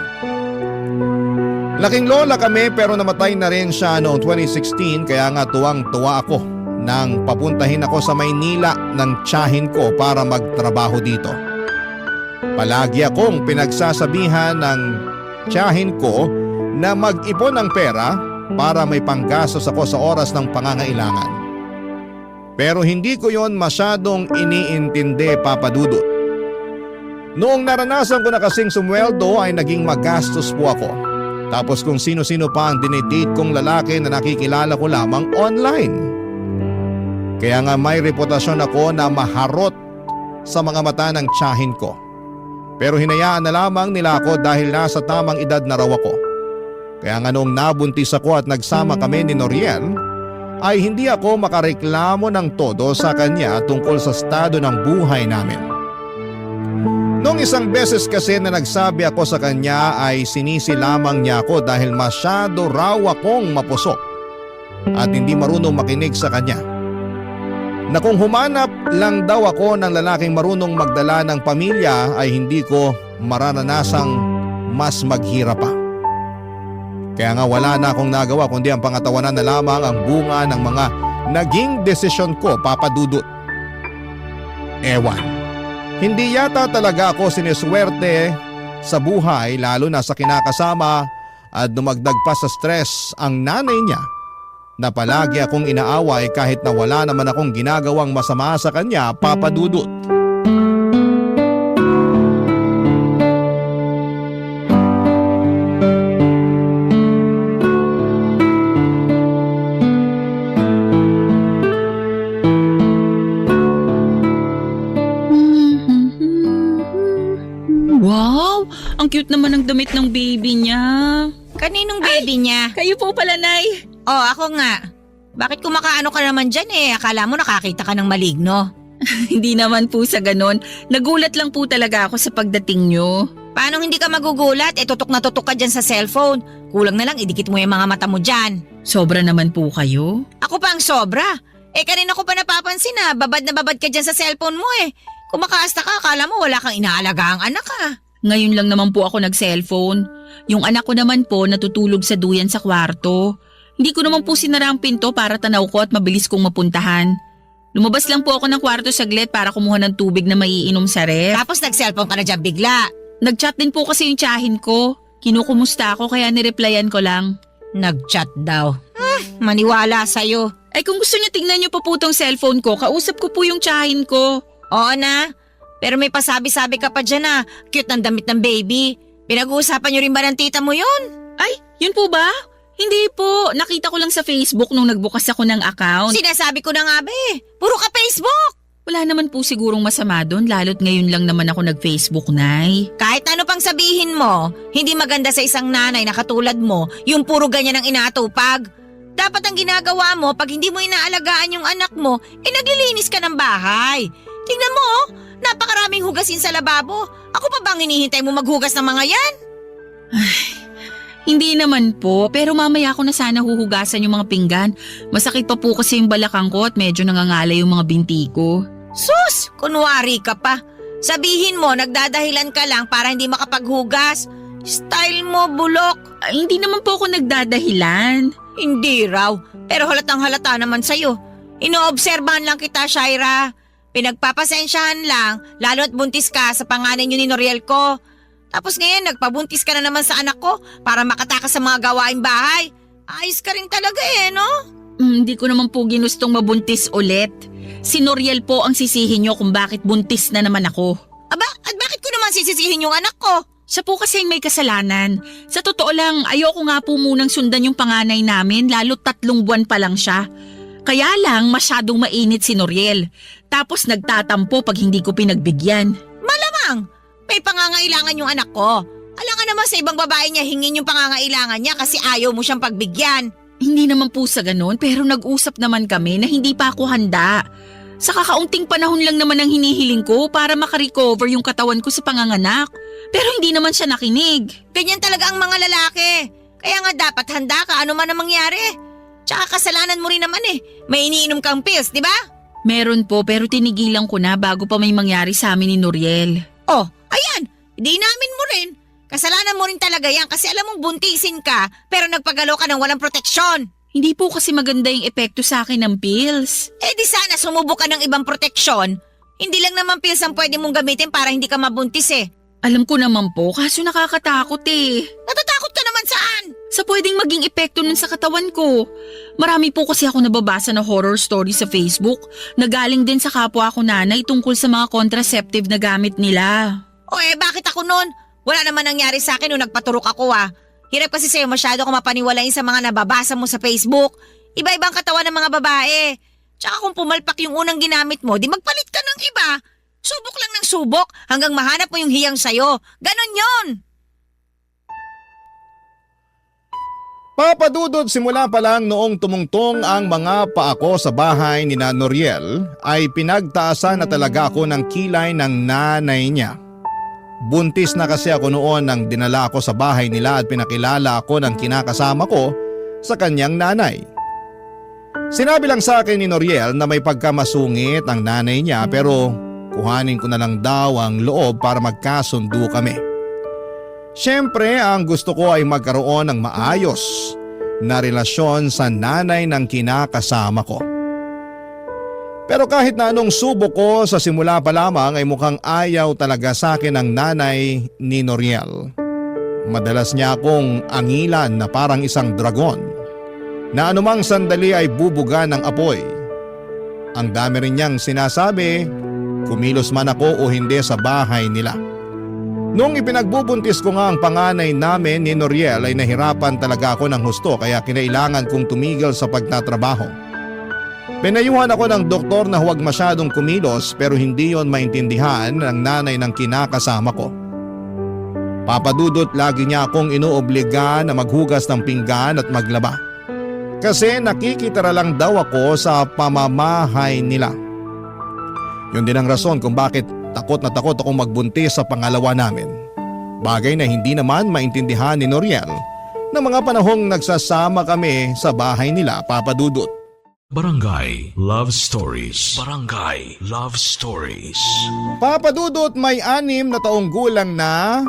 Laking lola kami pero namatay na rin siya noong 2016 kaya nga tuwang-tuwa ako nang papuntahin ako sa Maynila ng tiyahin ko para magtrabaho dito. Palagi akong pinagsasabihan ng tiyahin ko na mag-ipon ng pera para may panggastos ako sa oras ng pangangailangan. Pero hindi ko yon masyadong iniintindi, Papa Dudut. Noong naranasan ko na kasing sumweldo ay naging magastos po ako. Tapos kung sino-sino pa ang dinidate kong lalaki na nakikilala ko lamang online. Kaya nga may reputasyon ako na maharot sa mga mata ng tiyahin ko. Pero hinayaan na lamang nila ako dahil nasa tamang edad na raw ako. Kaya nga noong nabuntis ako at nagsama kami ni Noriel, ay hindi ako makareklamo ng todo sa kanya tungkol sa estado ng buhay namin. Noong isang beses kasi na nagsabi ako sa kanya ay sinisi lamang niya ako dahil masyado raw akong mapusok at hindi marunong makinig sa kanya. Na kung humanap lang daw ako ng lalaking marunong magdala ng pamilya ay hindi ko maranasang mas maghirap pa. Kaya nga wala na akong nagawa kundi ang pangatawanan na lamang ang bunga ng mga naging desisyon ko, Papa Dudut. Ewan. Hindi yata talaga ako siniswerte sa buhay lalo na sa kinakasama at dumagdag pa sa stress ang nanay niya na palagi akong inaaway kahit na wala naman akong ginagawang masama sa kanya, Papa Dudut. Wow! Ang cute naman ng damit ng baby niya. Kaninong baby niya? Kayo po pala, Nay. Oh, ako nga. Bakit kumakaano ka naman dyan Akala mo nakakita ka ng maligno. Hindi naman po sa ganon. Nagulat lang po talaga ako sa pagdating nyo. Paano hindi ka magugulat? Tutok na tutok ka dyan sa cellphone. Kulang na lang idikit mo yung mga mata mo dyan. Sobra naman po kayo. Ako pa ang sobra. Kanina ko pa napapansin babad na babad ka dyan sa cellphone mo Kung makaasta ka, akala mo wala kang inaalaga ang anak Ngayon lang naman po ako nag-cellphone. Yung anak ko naman po natutulog sa duyan sa kwarto. Hindi ko naman po sinara ang pinto para tanaw ko at mabilis kong mapuntahan. Lumabas lang po ako ng kwarto saglit para kumuha ng tubig na maiinom sa ref. Tapos nag-cellphone ka na dyan bigla. Nag-chat din po kasi yung tiyahin ko. Kinukumusta ako kaya nireplyan ko lang. Nag-chat daw. Maniwala sa'yo. Ay kung gusto niyo tingnan niyo pa po tong cellphone ko, kausap ko po yung tiyahin ko. Oo na. Pero may pasabi-sabi ka pa dyan Cute ng damit ng baby. Pinag-uusapan niyo rin ba ng tita mo yun? Ay, yun po ba? Hindi po. Nakita ko lang sa Facebook nung nagbukas ako ng account. Sinasabi ko na nga Puro ka Facebook. Wala naman po sigurong masama doon lalo't ngayon lang naman ako nag-Facebook, Nay. Kahit ano pang sabihin mo, hindi maganda sa isang nanay na katulad mo yung puro ganyan ang inaatupag. Dapat ang ginagawa mo pag hindi mo inaalagaan yung anak mo, naglilinis ka ng bahay. Tingnan mo, napakaraming hugasin sa lababo. Ako pa bang hinihintay mo maghugas ng mga yan? Hindi naman po, pero mamaya ko na sana huhugasan yung mga pinggan. Masakit pa po kasi yung balakang ko at medyo nangangalay yung mga binti ko. Sus, kunwari ka pa. Sabihin mo, nagdadahilan ka lang para hindi makapaghugas. Style mo, bulok. Ay, hindi naman po ako nagdadahilan. Hindi raw, pero halatang halata naman sa'yo. Inoobserbahan lang kita, Shaira. Pinagpapasensyahan lang, lalo't buntis ka sa panganay niyo ni Noriel ko. Tapos ngayon, nagpabuntis ka na naman sa anak ko para makatakas sa mga gawaing bahay. Ayos ka rin talaga no? Hindi ko naman po ginustong mabuntis ulit. Si Noriel po ang sisihin niyo kung bakit buntis na naman ako. Aba, at bakit ko naman sisisihin yung anak ko? Siya po kasi may kasalanan. Sa totoo lang, ayoko nga po munang sundan yung panganay namin lalo't 3 buwan pa lang siya. Kaya lang masyadong mainit si Noriel. Tapos nagtatampo pag hindi ko pinagbigyan. Malamang, may pangangailangan yung anak ko. Alam ka naman sa ibang babae niya hingin yung pangangailangan niya kasi ayaw mo siyang pagbigyan. Hindi naman po sa ganun pero nag-usap naman kami na hindi pa ako handa. Sa kakaunting panahon lang naman ang hinihiling ko para makarecover yung katawan ko sa panganganak. Pero hindi naman siya nakinig. Ganyan talaga ang mga lalaki. Kaya nga dapat handa ka ano man ang mangyari. Tsaka kasalanan mo rin naman May iniinom kang pills, di ba? Meron po pero tinigilan ko na bago pa may mangyari sa amin ni Noriel. Oh, ayan. Hindi namin mo rin. Kasalanan mo rin talaga yan kasi alam mong buntisin ka pero nagpagalaw ka ng walang proteksyon. Hindi po kasi maganda yung epekto sa akin ng pills. Di sana sumubok ka ng ibang proteksyon. Hindi lang naman pills ang pwede mong gamitin para hindi ka mabuntis Alam ko naman po kaso nakakatakot Natatakot ka naman saan? Sa pwedeng maging epekto nun sa katawan ko. Marami po kasi ako nababasa na horror story sa Facebook na galing din sa kapwa ko nanay tungkol sa mga contraceptive na gamit nila. Bakit ako nun? Wala naman nangyari sa akin nung nagpaturok ako Hirap kasi sa'yo masyado ko mapaniwalain sa mga nababasa mo sa Facebook. Iba-ibang katawan ng mga babae. Tsaka kung pumalpak yung unang ginamit mo, di magpalit ka ng iba. Subok lang ng subok hanggang mahanap mo yung hiyang sayo. Ganon yon. Papadudod simula pa lang noong tumungtong ang mga paako sa bahay ni na Noriel ay pinagtaasan na talaga ako ng kilay ng nanay niya. Buntis na kasi ako noon nang dinala ako sa bahay nila at pinakilala ako ng kinakasama ko sa kanyang nanay. Sinabi lang sa akin ni Noriel na may pagkamasungit ang nanay niya pero kuhanin ko na lang daw ang loob para magkasundo kami. Siyempre ang gusto ko ay magkaroon ng maayos na relasyon sa nanay ng kinakasama ko. Pero kahit na anong subok ko sa simula pa lamang ay mukhang ayaw talaga sa akin ang nanay ni Noriel. Madalas niya akong angilan na parang isang dragon na anumang sandali ay bubuga ng apoy. Ang dami rin niyang sinasabi, kumilos man ako o hindi sa bahay nila. Noong ipinagbubuntis ko nga ang panganay namin ni Noriel ay nahirapan talaga ako ng husto kaya kinailangan kong tumigil sa pagtatrabaho. Pinayuhan ako ng doktor na huwag masyadong kumilos pero hindi yon maintindihan ng nanay ng kinakasama ko. Papadudot lagi niya akong inuobliga na maghugas ng pinggan at maglaba. Kasi nakikitara lang daw ako sa pamamahay nila. Yun din ang rason kung bakit takot na takot akong magbuntis sa pangalawa namin. Bagay na hindi naman maintindihan ni Noriel na mga panahong nagsasama kami sa bahay nila, Papa Dudut. Barangay Love Stories. Barangay Love Stories. Papa Dudut, may 6 na taong gulang na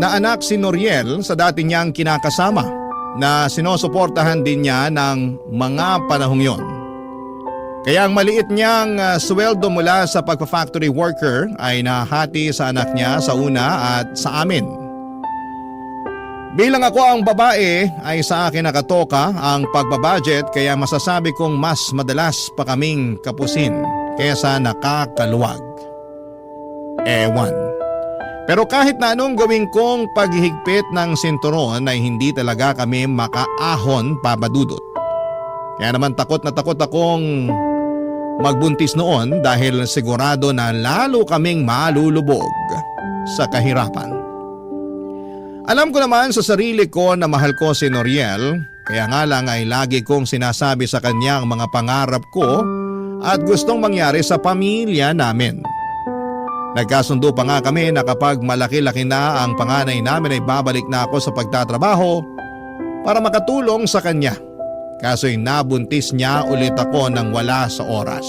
anak si Noriel sa dati niyang kinakasama na sinusuportahan din niya ng mga panahong yon. Kaya ang maliit niyang sweldo mula sa pagpa-factory worker ay nahati sa anak niya sa una at sa amin. Bilang ako ang babae ay sa akin nakatoka ang pagbabudget kaya masasabi kong mas madalas pa kaming kapusin kaysa nakakaluwag. Ewan. Pero kahit na anong gawin kong paghihigpit ng sinturon ay hindi talaga kami makaahon, Papa Dudut. Kaya naman takot na takot akong magbuntis noon dahil sigurado na lalo kaming malulubog sa kahirapan. Alam ko naman sa sarili ko na mahal ko si Noriel, kaya nga lang ay lagi kong sinasabi sa kanya ang mga pangarap ko at gustong mangyari sa pamilya namin. Nagkasundo pa nga kami na kapag malaki-laki na ang panganay namin ay babalik na ako sa pagtatrabaho para makatulong sa kanya. Kaso'y nabuntis niya ulit ako nang wala sa oras.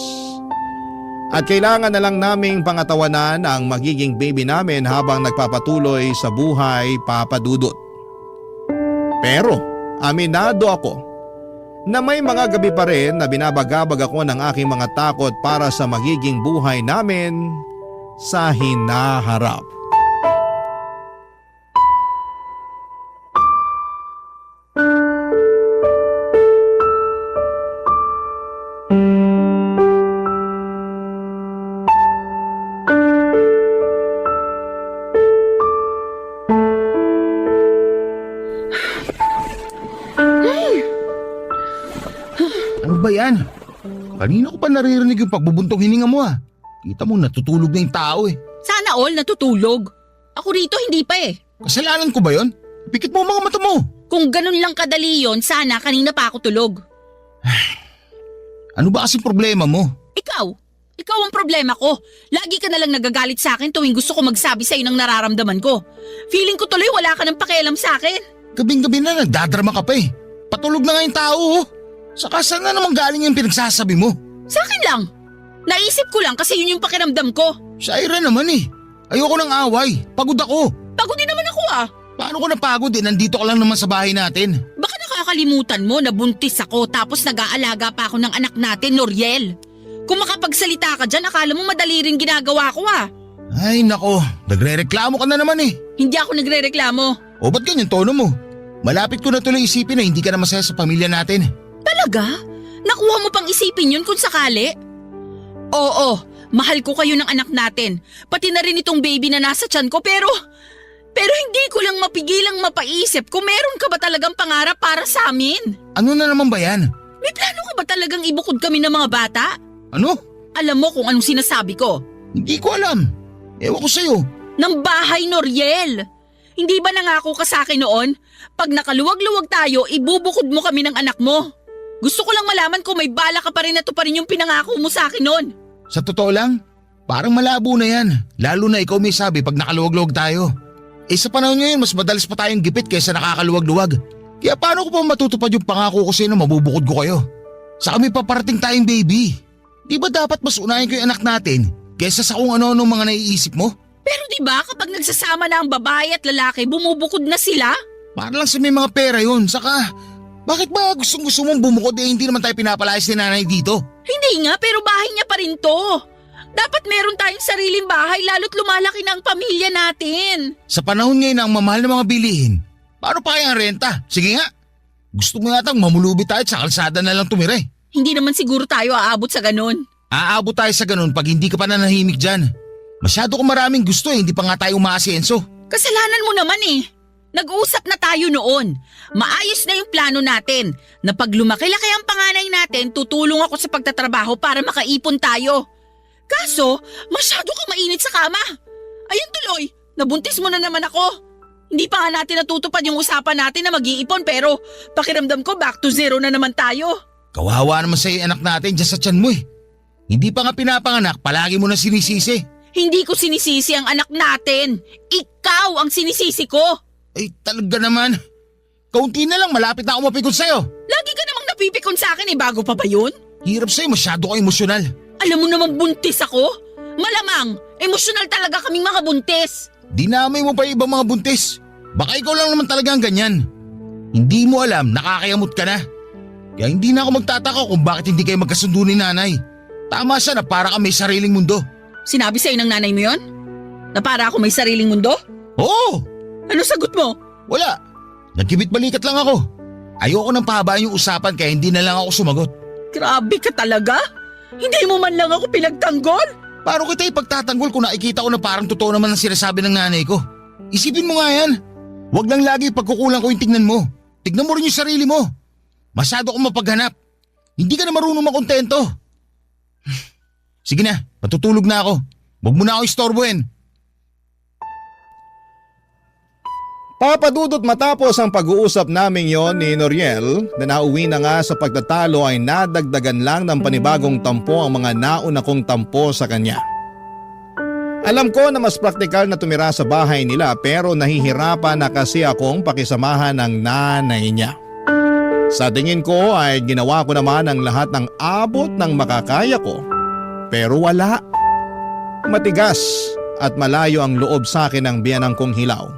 At kailangan na lang naming pangatawanan ang magiging baby namin habang nagpapatuloy sa buhay, Papa Dudut. Pero aminado ako na may mga gabi pa rin na binabagabag ako ng aking mga takot para sa magiging buhay namin sa hinaharap. Ano ba yan? Kanina ko pa naririnig yung pagbubuntong hininga mo ah. Kita mo natutulog na yung tao eh. Sana all natutulog. Ako rito hindi pa eh. Kasalanan ko ba yon? Pikit mo ang mga mata mo. Kung ganun lang kadali yon, sana kanina pa ako tulog. Ano ba kasi problema mo? Ikaw ang problema ko. Lagi ka na lang nagagalit sa akin tuwing gusto ko magsabi sa'yo ng nararamdaman ko. Feeling ko tuloy wala ka ng pakialam sa akin. Gabing-gabi na nagdadrama ka pa eh. Patulog na nga yung tao oh. Saka saan na naman galing yung pinagsasabi mo? Sa akin lang. Naisip ko lang kasi yun yung pakiramdam ko. Shaira naman eh. Ayoko ng away. Pagod ako. Pagod din naman ako ah. Paano ko napagod eh? Nandito ka lang naman sa bahay natin. Baka nakakalimutan mo na buntis ako tapos nag-aalaga pa ako ng anak natin, Noriel. Kung makapagsalita ka dyan, akala mo madali rin ginagawa ko ah. Ay nako, nagre-reklamo ka na naman eh. Hindi ako nagre-reklamo. O ba't ganyan tono mo? Malapit ko na tuloy isipin na hindi ka na masaya sa pamilya natin. Talaga? Nakuha mo pang isipin yun kung sakali? Oo, mahal ko kayo ng anak natin. Pati na rin itong baby na nasa tiyan ko pero hindi ko lang mapigilang mapaisip kung meron ka ba talagang pangarap para sa amin. Ano na naman ba yan? May plano ka ba talagang ibukod kami ng mga bata? Ano? Alam mo kung anong sinasabi ko? Hindi ko alam. Ewan ko sa'yo. Ng bahay, Noriel. Hindi ba nangako ka sa akin noon? Pag nakaluwag-luwag tayo, ibubukod mo kami ng anak mo. Gusto ko lang malaman kung may bala ka pa rin na to pa rin yung pinangako mo sa akin noon. Sa totoo lang, parang malabo na yan. Lalo na ikaw may sabi pag nakaluwag-luwag tayo. Sa panahon ngayon, mas madalas pa tayong gipit kaysa nakakaluwag-luwag. Kaya paano ko pa matutupad yung pangako ko sa'yo na mabubukod ko kayo? Saka may paparating tayong baby. Di ba dapat mas unahin ko yung anak natin kaysa sa kung ano-ano mga naiisip mo? Pero di ba kapag nagsasama na ang babae at lalaki, bumubukod na sila? Para lang sa may mga pera yun. Saka, bakit ba gusto mong bumukod hindi naman tayo pinapalayas ni nanay dito? Hindi nga, pero bahay niya pa rin to. Dapat meron tayong sariling bahay lalo't lumalaki na ang pamilya natin. Sa panahon ngayon ng mamahal na mga bilihin, paano pa kaya ang renta? Sige nga, gusto mo yatang mamulubi tayo at sa kalsada na lang tumira eh. Hindi naman siguro tayo aabot sa ganun. Aabot tayo sa ganun pag hindi ka pa nanahimik dyan. Masyado ko maraming gusto hindi pa nga tayo umaasenso. Kasalanan mo naman eh. Nag-uusap na tayo noon. Maayos na yung plano natin na pag lumaki-laki ang panganay natin, tutulong ako sa pagtatrabaho para makaipon tayo. Kaso, masyado kang mainit sa kama. Ayun tuloy, nabuntis mo na naman ako. Hindi pa nga natin natutupad yung usapan natin na mag-iipon pero pakiramdam ko back to zero na naman tayo. Kawawa naman sa'yo yung anak natin dyan sa tiyan mo eh. Hindi pa nga pinapanganak, palagi mo na sinisisi. Hindi ko sinisisi ang anak natin. Ikaw ang sinisisi ko. Ay talaga naman. Kaunti na lang, malapit na ako mapikon sa'yo. Lagi ka namang napipikon sa akin bago pa ba yun? Hirap sa'yo, masyado ka emosyonal. Alam mo namang buntis ako? Malamang, emosyonal talaga kaming mga buntis. Dinamay mo pa yung ibang mga buntis. Baka ikaw lang naman talaga ang ganyan. Hindi mo alam, nakakayamot ka na. Kaya hindi na ako magtataka kung bakit hindi kayo magkasundo ni nanay. Tama siya na para ka may sariling mundo. Sinabi sa'yo ng nanay mo yon? Na para ako may sariling mundo? Oo! Ano sagot mo? Wala. Nagkibit-balikat lang ako. Ayoko nang pahabaan yung usapan kaya hindi na lang ako sumagot. Grabe ka talaga? Hindi mo man lang ako pinagtanggol? Paano kita ipagtatanggol kung nakikita ko na parang totoo naman ang sinasabi ng nanay ko? Isipin mo nga yan. Huwag lang lagi pagkukulang ko yung tignan mo. Tignan mo rin yung sarili mo. Masyado akong mapaghanap. Hindi ka na marunong makontento. Sige na, matutulog na ako. Huwag mo na ako istorbohin. Papadudot matapos ang pag-uusap namin yon ni Noriel na nauwi na nga sa pagtatalo ay nadagdagan lang ng panibagong tampo ang mga nauna kong tampo sa kanya. Alam ko na mas praktikal na tumira sa bahay nila pero nahihirapan na kasi akong pakisamahan ng nanay niya. Sa tingin ko ay ginawa ko naman ang lahat ng abot ng makakaya ko pero wala. Matigas at malayo ang loob sa akin ng biyanang kong hilaw.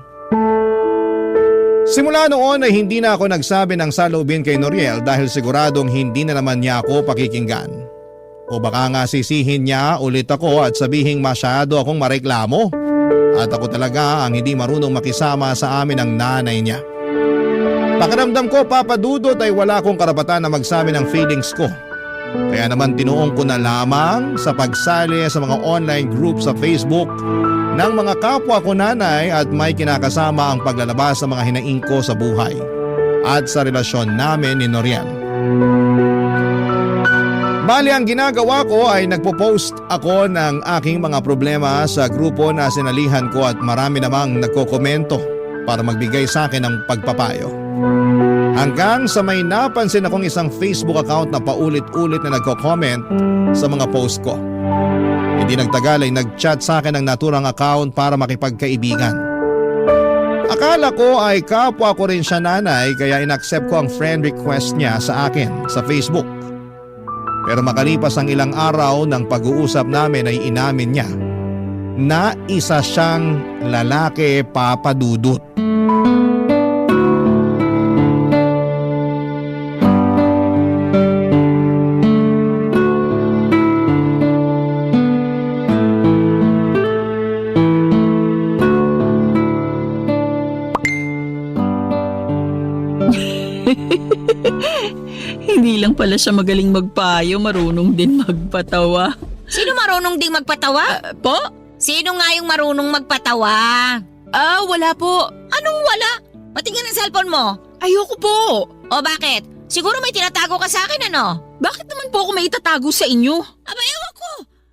Simula noon ay hindi na ako nagsabi ng saloobin kay Noriel dahil siguradong hindi na naman niya ako pakikinggan. O baka nga sisihin niya ulit ako at sabihing masyado akong mareklamo at ako talaga ang hindi marunong makisama sa amin ng nanay niya. Pakiramdam ko papadudot ay wala akong karapatan na magsabi ng feelings ko. Kaya naman tinuong ko na lamang sa pagsali sa mga online group sa Facebook ng mga kapwa ko nanay at may kinakasama ang paglalabas ng mga hinaing ko sa buhay at sa relasyon namin ni Noriel. Bali ang ginagawa ko ay nagpo-post ako ng aking mga problema sa grupo na sinalihan ko at marami namang nagkokomento para magbigay sa akin ng pagpapayo. Hanggang sa may napansin akong isang Facebook account na paulit-ulit na nagko-comment sa mga post ko. Hindi nagtagal ay nag-chat sa akin ang naturang account para makipagkaibigan. Akala ko ay kapwa ko rin siya nanay kaya inaccept ko ang friend request niya sa akin sa Facebook. Pero makalipas ang ilang araw ng pag-uusap namin ay inamin niya na isa siyang lalaki papadudot. Hindi lang pala siya magaling magpayo, marunong din magpatawa. Sino marunong ding magpatawa? Po? Sino nga yung marunong magpatawa? Wala po. Anong wala? Patingin ang cellphone mo. Ayoko po. O bakit? Siguro may tinatago ka sa akin ano? Bakit naman po ako may itatago sa inyo? Aba ewan ko.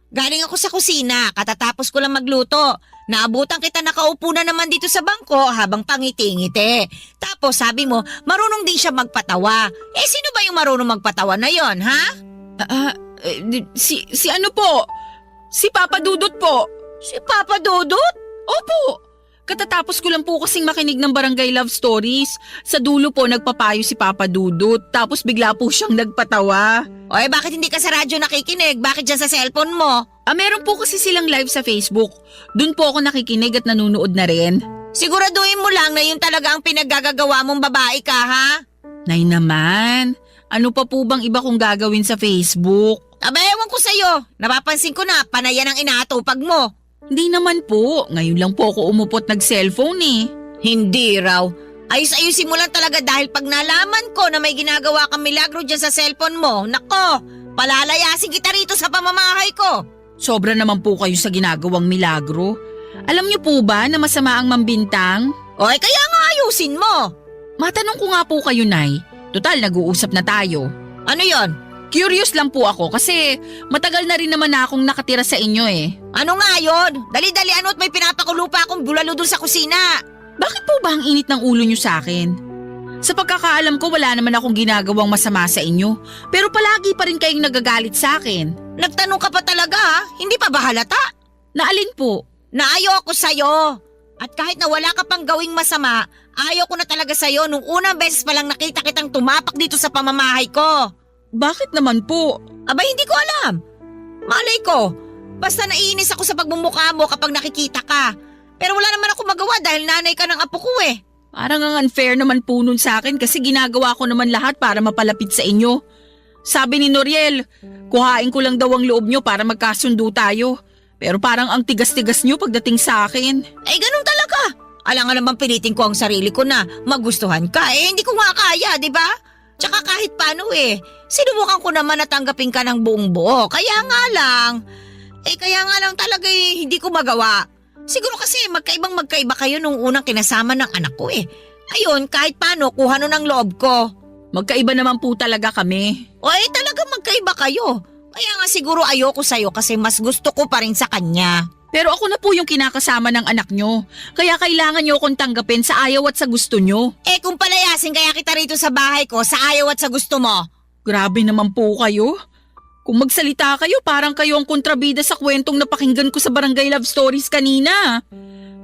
Galing ako sa kusina, katatapos ko lang magluto. Naabutan kita nakaupo na naman dito sa bangko habang pangiti-ngiti. Tapos sabi mo, marunong din siya magpatawa. Eh sino ba yung marunong magpatawa na yon, ha? Si ano po? Si Papa Dudut po. Si Papa Dudut? Opo. Katatapos ko lang po kasing makinig ng Barangay Love Stories. Sa dulo po nagpapayo si Papa Dudut. Tapos bigla po siyang nagpatawa. Oy, bakit hindi ka sa radyo nakikinig? Bakit dyan sa cellphone mo? Meron po kasi silang live sa Facebook. Doon po ako nakikinig at nanunood na rin. Siguraduhin mo lang na yun talaga ang pinaggagawa mong babae ka, ha? Nay naman, ano pa po bang iba kong gagawin sa Facebook? Aba, ewan ko sa'yo. Napapansin ko na, panayan ang inaatupag mo. Hindi naman po, ngayon lang po ako umupot nag-cellphone eh. Hindi raw. Ayos-ayusin mo lang talaga dahil pag nalaman ko na may ginagawa kang milagro dyan sa cellphone mo, nako, palalayasin kita rito sa pamamahay ko. Sobra naman po kayo sa ginagawang milagro. Alam niyo po ba na masama ang mambintang? Oy, kaya nga ayusin mo. Matanong ko nga po kayo, Nay. Total, nag-uusap na tayo. Ano yon? Curious lang po ako kasi matagal na rin naman na akong nakatira sa inyo eh. Ano nga yon? Dali-dali ano't may pinapakulo pa akong bulalo dun sa kusina. Bakit po ba ba ang init ng ulo niyo sa akin? Sa pagkakaalam ko wala naman akong ginagawang masama sa inyo. Pero palagi pa rin kayong nagagalit sa akin. Nagtanong ka pa talaga ha? Hindi pa ba halata? Naalin po? Na ayoko sa'yo. At kahit na wala ka pang gawing masama, ayoko na talaga sa'yo nung unang beses pa lang nakita kitang tumapak dito sa pamamahay ko. Bakit naman po? Aba, hindi ko alam. Malay ko. Basta naiinis ako sa pagmumukha mo kapag nakikita ka. Pero wala naman ako magawa dahil nanay ka ng apo ko eh. Parang ang unfair naman po nun sa akin kasi ginagawa ko naman lahat para mapalapit sa inyo. Sabi ni Noriel, kuhain ko lang daw ang loob nyo para magkasundo tayo. Pero parang ang tigas-tigas nyo pagdating sa akin. Eh, ganun talaga. Alangan naman pilitin ko ang sarili ko na magustuhan ka. Eh, hindi ko nga kaya, di ba? Tsaka kahit paano sinubukan ko naman na tanggapin ka ng buong buo. Kaya nga lang talaga hindi ko magawa. Siguro kasi magkaiba kayo nung unang kinasama ng anak ko eh. Ayun, kahit paano, kuha nun ang loob ko. Magkaiba naman po talaga kami. O talaga magkaiba kayo. Kaya nga siguro ayoko sa'yo kasi mas gusto ko pa rin sa kanya. Pero ako na po yung kinakasama ng anak nyo. Kaya kailangan nyo akong tanggapin sa ayaw at sa gusto nyo. Kung palayasin kaya kita rito sa bahay ko sa ayaw at sa gusto mo. Grabe naman po kayo. Kung magsalita kayo, parang kayo ang kontrabida sa kwentong napakinggan ko sa Barangay Love Stories kanina.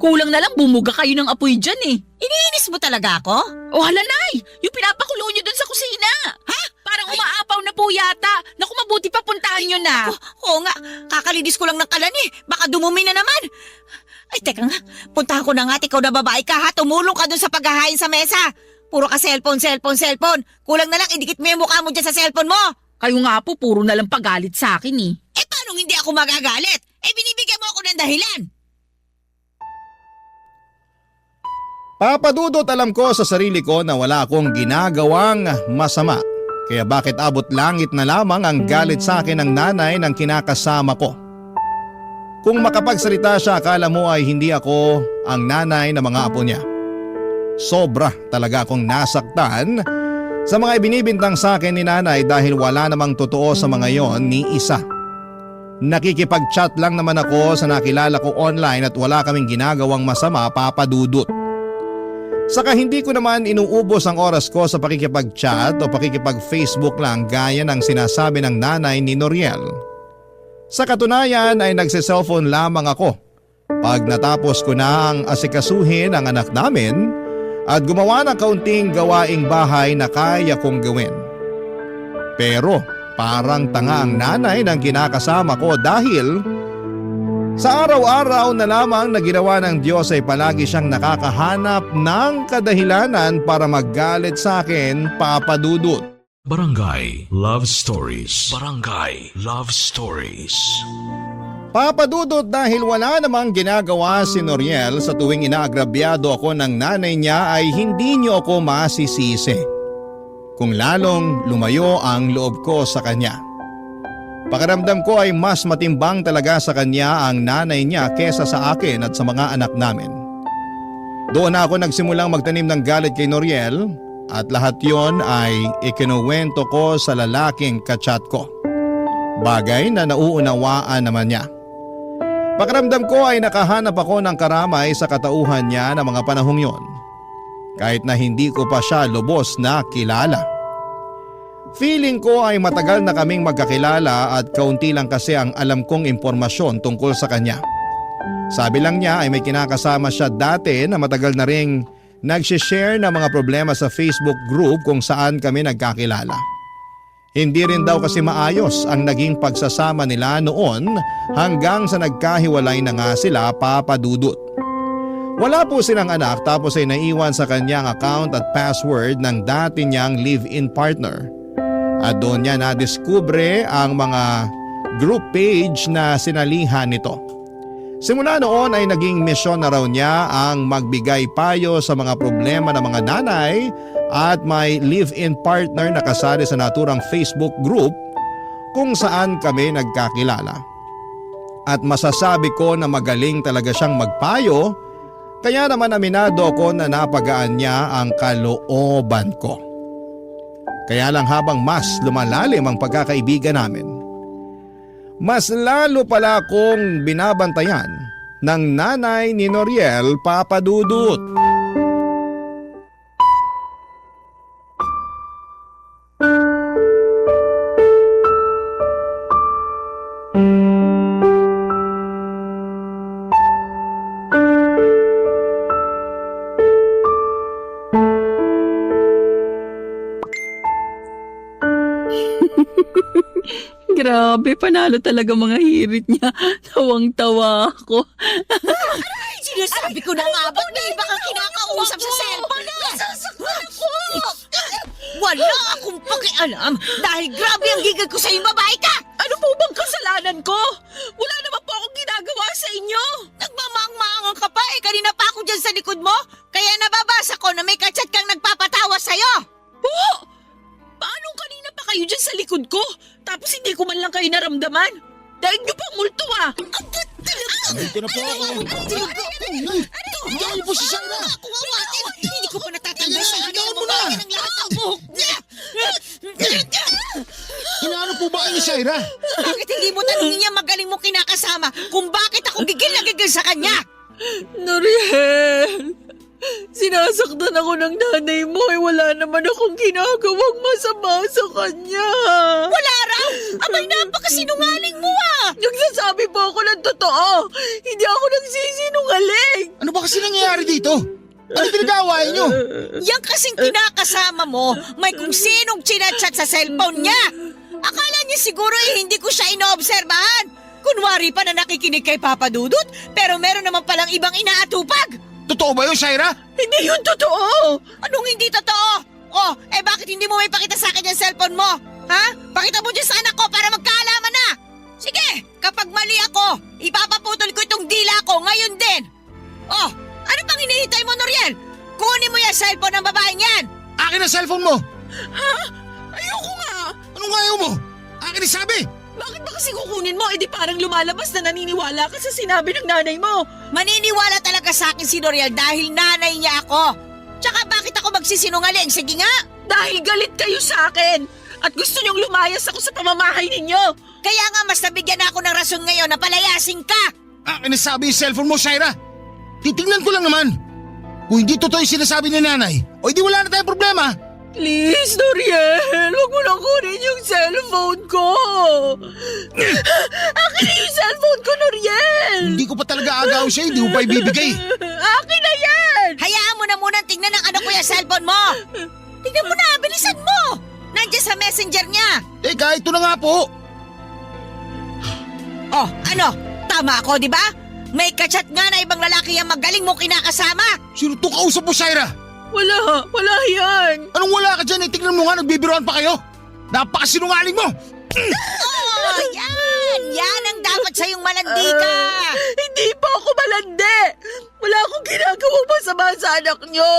Kulang na lang bumuga kayo ng apoy dyan eh. Iniinis mo talaga ako? O hala nay, yung pinapakulo nyo dun sa kusina. Ha? Parang umaapaw na po yata. Naku, mabuti pa puntahan nyo na. Oo nga, kakalinis ko lang ng kalan eh. Baka dumumi na naman. Ay, teka nga. Puntahan ko na nga at ikaw na babae ka ha. Tumulong ka dun sa paghahain sa mesa. Puro ka cellphone. Kulang na lang, idikit mo yung mukha mo dyan sa cellphone mo. Kayo nga po, puro na lang pagalit sa akin eh. Paano hindi ako magagalit? Binibigyan mo ako ng dahilan. Papadudot alam ko sa sarili ko na wala akong ginagawang masama. Kaya bakit abot langit na lamang ang galit sa akin ng nanay ng kinakasama ko? Kung makapagsalita siya, akala mo ay hindi ako ang nanay ng mga apo niya. Sobra talaga akong nasaktan sa mga ibinibintang sa akin ni nanay dahil wala namang totoo sa mga yon ni isa. Nakikipag-chat lang naman ako sa nakilala ko online at wala kaming ginagawang masama, papadudot. Saka hindi ko naman inuubos ang oras ko sa pakikipag-chat o pakikipag-Facebook lang gaya ng sinasabi ng nanay ni Noriel. Sa katunayan ay nagse-cellphone lamang ako pag natapos ko na ang asikasuhin ang anak namin at gumawa ng kaunting gawaing bahay na kaya kong gawin. Pero parang tanga ang nanay ng kinakasama ko dahil sa araw-araw na lamang na ginawa ng Diyos ay palagi siyang nakakahanap ng kadahilanan para maggalit sa akin, papadudot. Barangay Love Stories. Barangay Love Stories. Papadudot dahil wala namang ginagawa si Noriel sa tuwing inaagrabyado ako ng nanay niya ay hindi niyo ako masisisi. Kung lalong lumayo ang loob ko sa kanya. Pakiramdam ko ay mas matimbang talaga sa kanya ang nanay niya kesa sa akin at sa mga anak namin. Doon na ako nagsimulang magtanim ng galit kay Noriel at lahat yon ay ikinuwento ko sa lalaking kachat ko. Bagay na nauunawaan naman niya. Pakiramdam ko ay nakahanap ako ng karamay sa katauhan niya ng mga panahong yon. Kahit na hindi ko pa siya lubos na kilala. Feeling ko ay matagal na kaming magkakilala at kaunti lang kasi ang alam kong impormasyon tungkol sa kanya. Sabi lang niya ay may kinakasama siya dati na matagal na ring nagsishare ng mga problema sa Facebook group kung saan kami nagkakilala. Hindi rin daw kasi maayos ang naging pagsasama nila noon hanggang sa nagkahiwalay na nga sila, papadudot. Wala po silang anak tapos ay naiwan sa kanyang account at password ng dati niyang live-in partner. At doon niya nadiskubre ang mga group page na sinalihan nito. Simula noon ay naging misyon na raw niya ang magbigay payo sa mga problema ng mga nanay at may live-in partner na kasali sa naturang Facebook group kung saan kami nagkakilala. At masasabi ko na magaling talaga siyang magpayo, kaya naman aminado ko na napagaan niya ang kalooban ko. Kaya lang habang mas lumalalim ang pagkakaibigan namin, mas lalo pala akong binabantayan ng nanay ni Noriel, papadudot. Grabe, panalo talaga mga hirit niya. Tawang-tawa ako. Sinasabi ko na nga ba't may iba kang kinakausap sa cellphone eh? Wala akong pakialam dahil grabe ang gigil ko sa'yo, babae ka! Ano po bang kasalanan ko? Wala naman po akong ginagawa sa inyo. Nagmamaang-maangan ka pa eh, kanina pa ako dyan sa likod mo. Kaya nababasa ko na may kachat kang nagpapatawa sa'yo. Po! Paano kanina pa kayo dyan sa likod ko? Tapos hindi ko man lang kayo naramdaman? Dahil niyo pang multo ah! Dito na po ako. Diyan po si Shaira. Hindi ko pa natatanggal sa akin ang mga ng lahat ng buhok niya. Inaano po ba kayo ni Shaira? Bakit hindi mo tanongin niya magaling mo kinakasama kung bakit ako gigil na gigil sa kanya? Noriel, sinasaktan ako ng nanay mo eh wala naman akong ginagawang masama sa kanya. Wala raw! Abay, napakasinungaling mo ah! Nagsasabi po ako ng totoo. Hindi ako nagsisinungaling. Ano ba kasi nangyayari dito? Ano pinag-aawayan nyo? Yan kasing kinakasama mo, may kung sinong chinachat sa cellphone niya. Akala niya siguro hindi ko siya inoobserbahan. Kunwari pa na nakikinig kay Papa Dudut, pero meron naman palang ibang inaatupag. Totoo ba yun, Shaira? Hindi yun totoo. Anong hindi totoo? Oh, bakit hindi mo may pakita sa akin yung cellphone mo? Ha? Pakita mo dyan sa anak ko para magkaalaman na. Sige, kapag mali ako, ipapaputol ko itong dila ko ngayon din. Oh, ano pang hinihintay mo, Noriel? Kunin mo yung cellphone ng babaeng yan. Akin ang cellphone mo! Ha? Ayoko nga. Anong ayaw mo? Akin ang sabi! Bakit ba kasi kukunin mo? Di parang lumalabas na naniniwala ka sa sinabi ng nanay mo. Maniniwala talaga sa akin si Noriel dahil nanay niya ako. Tsaka bakit ako magsisinungaling? Sige nga. Dahil galit kayo sa akin. At gusto niyong lumayas ako sa pamamahay ninyo. Kaya nga mas nabigyan ako ng rason ngayon na palayasin ka. Akin ang sabi yung cellphone mo, Shaira! Titingnan ko lang naman. Kung hindi totoo yung sinasabi ni nanay, o hindi wala na tayong problema. Please, Noriel, huwag mo lang kunin yung cellphone ko. Akin na yung cellphone ko, Noriel. Hindi ko pa talaga agaw sa'yo, hindi mo pa ibibigay. Akin na yan. Hayaan mo na muna tingnan ng ano ko yung cellphone mo. Tingnan mo na, bilisan mo. Nandiyan sa messenger niya. Teka, ito na nga po. Oh, ano? Tama ako, di ba? May kachat nga na ibang lalaki ang magaling mo kinakasama. Sino itong kausap mo, Shaira? Wala yan. Anong wala ka dyan? Tingnan mo nga, nagbibiroan pa kayo. Napakasinungaling mo. Oh, yan ang dapat sa'yong malandi ka. Hindi pa ako malandi. Wala akong ginagawang masama sa anak niyo.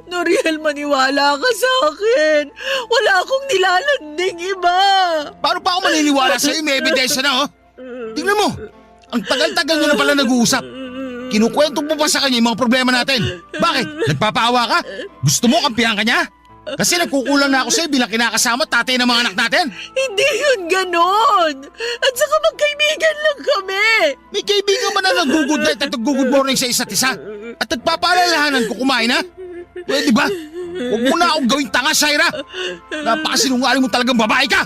Noriel, maniwala ka sa akin. Wala akong nilalanding iba. Paano pa ako maniniwala sa'yo? May ebidensya na, oh. Tingnan mo, ang tagal-tagal nyo na pala nag-uusap. Kinukwento mo pa sa kanya yung mga problema natin. Bakit? Nagpapaawa ka? Gusto mo kampihan ka niya? Kasi nagkukulang na ako sa'yo bilang kinakasama at tatay ng mga anak natin. Hindi yun ganon. At saka magkaibigan lang kami. May kaibigan ba na nag-good night at nag-good morning sa isa't isa? At nagpapaalalahanan ko kumain, ha? Pwede ba? Huwag mo na akong gawing tanga, Shaira. Napakasinungaling mo talagang babae ka.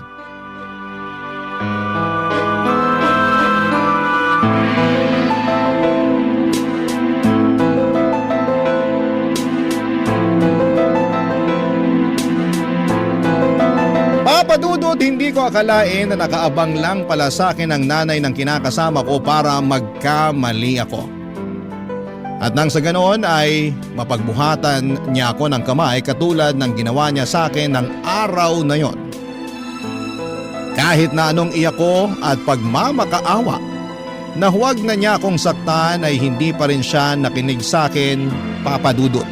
Papadudot, hindi ko akalain na nakaabang lang pala sa akin ang nanay ng kinakasama ko para magkamali ako. At nang sa ganoon ay mapagbuhatan niya ako ng kamay katulad ng ginawa niya sa akin ng araw na yon. Kahit na anong iyak ko at pagmamakaawa na huwag na niya akong saktan ay hindi pa rin siya nakinig sa akin, Papadudot.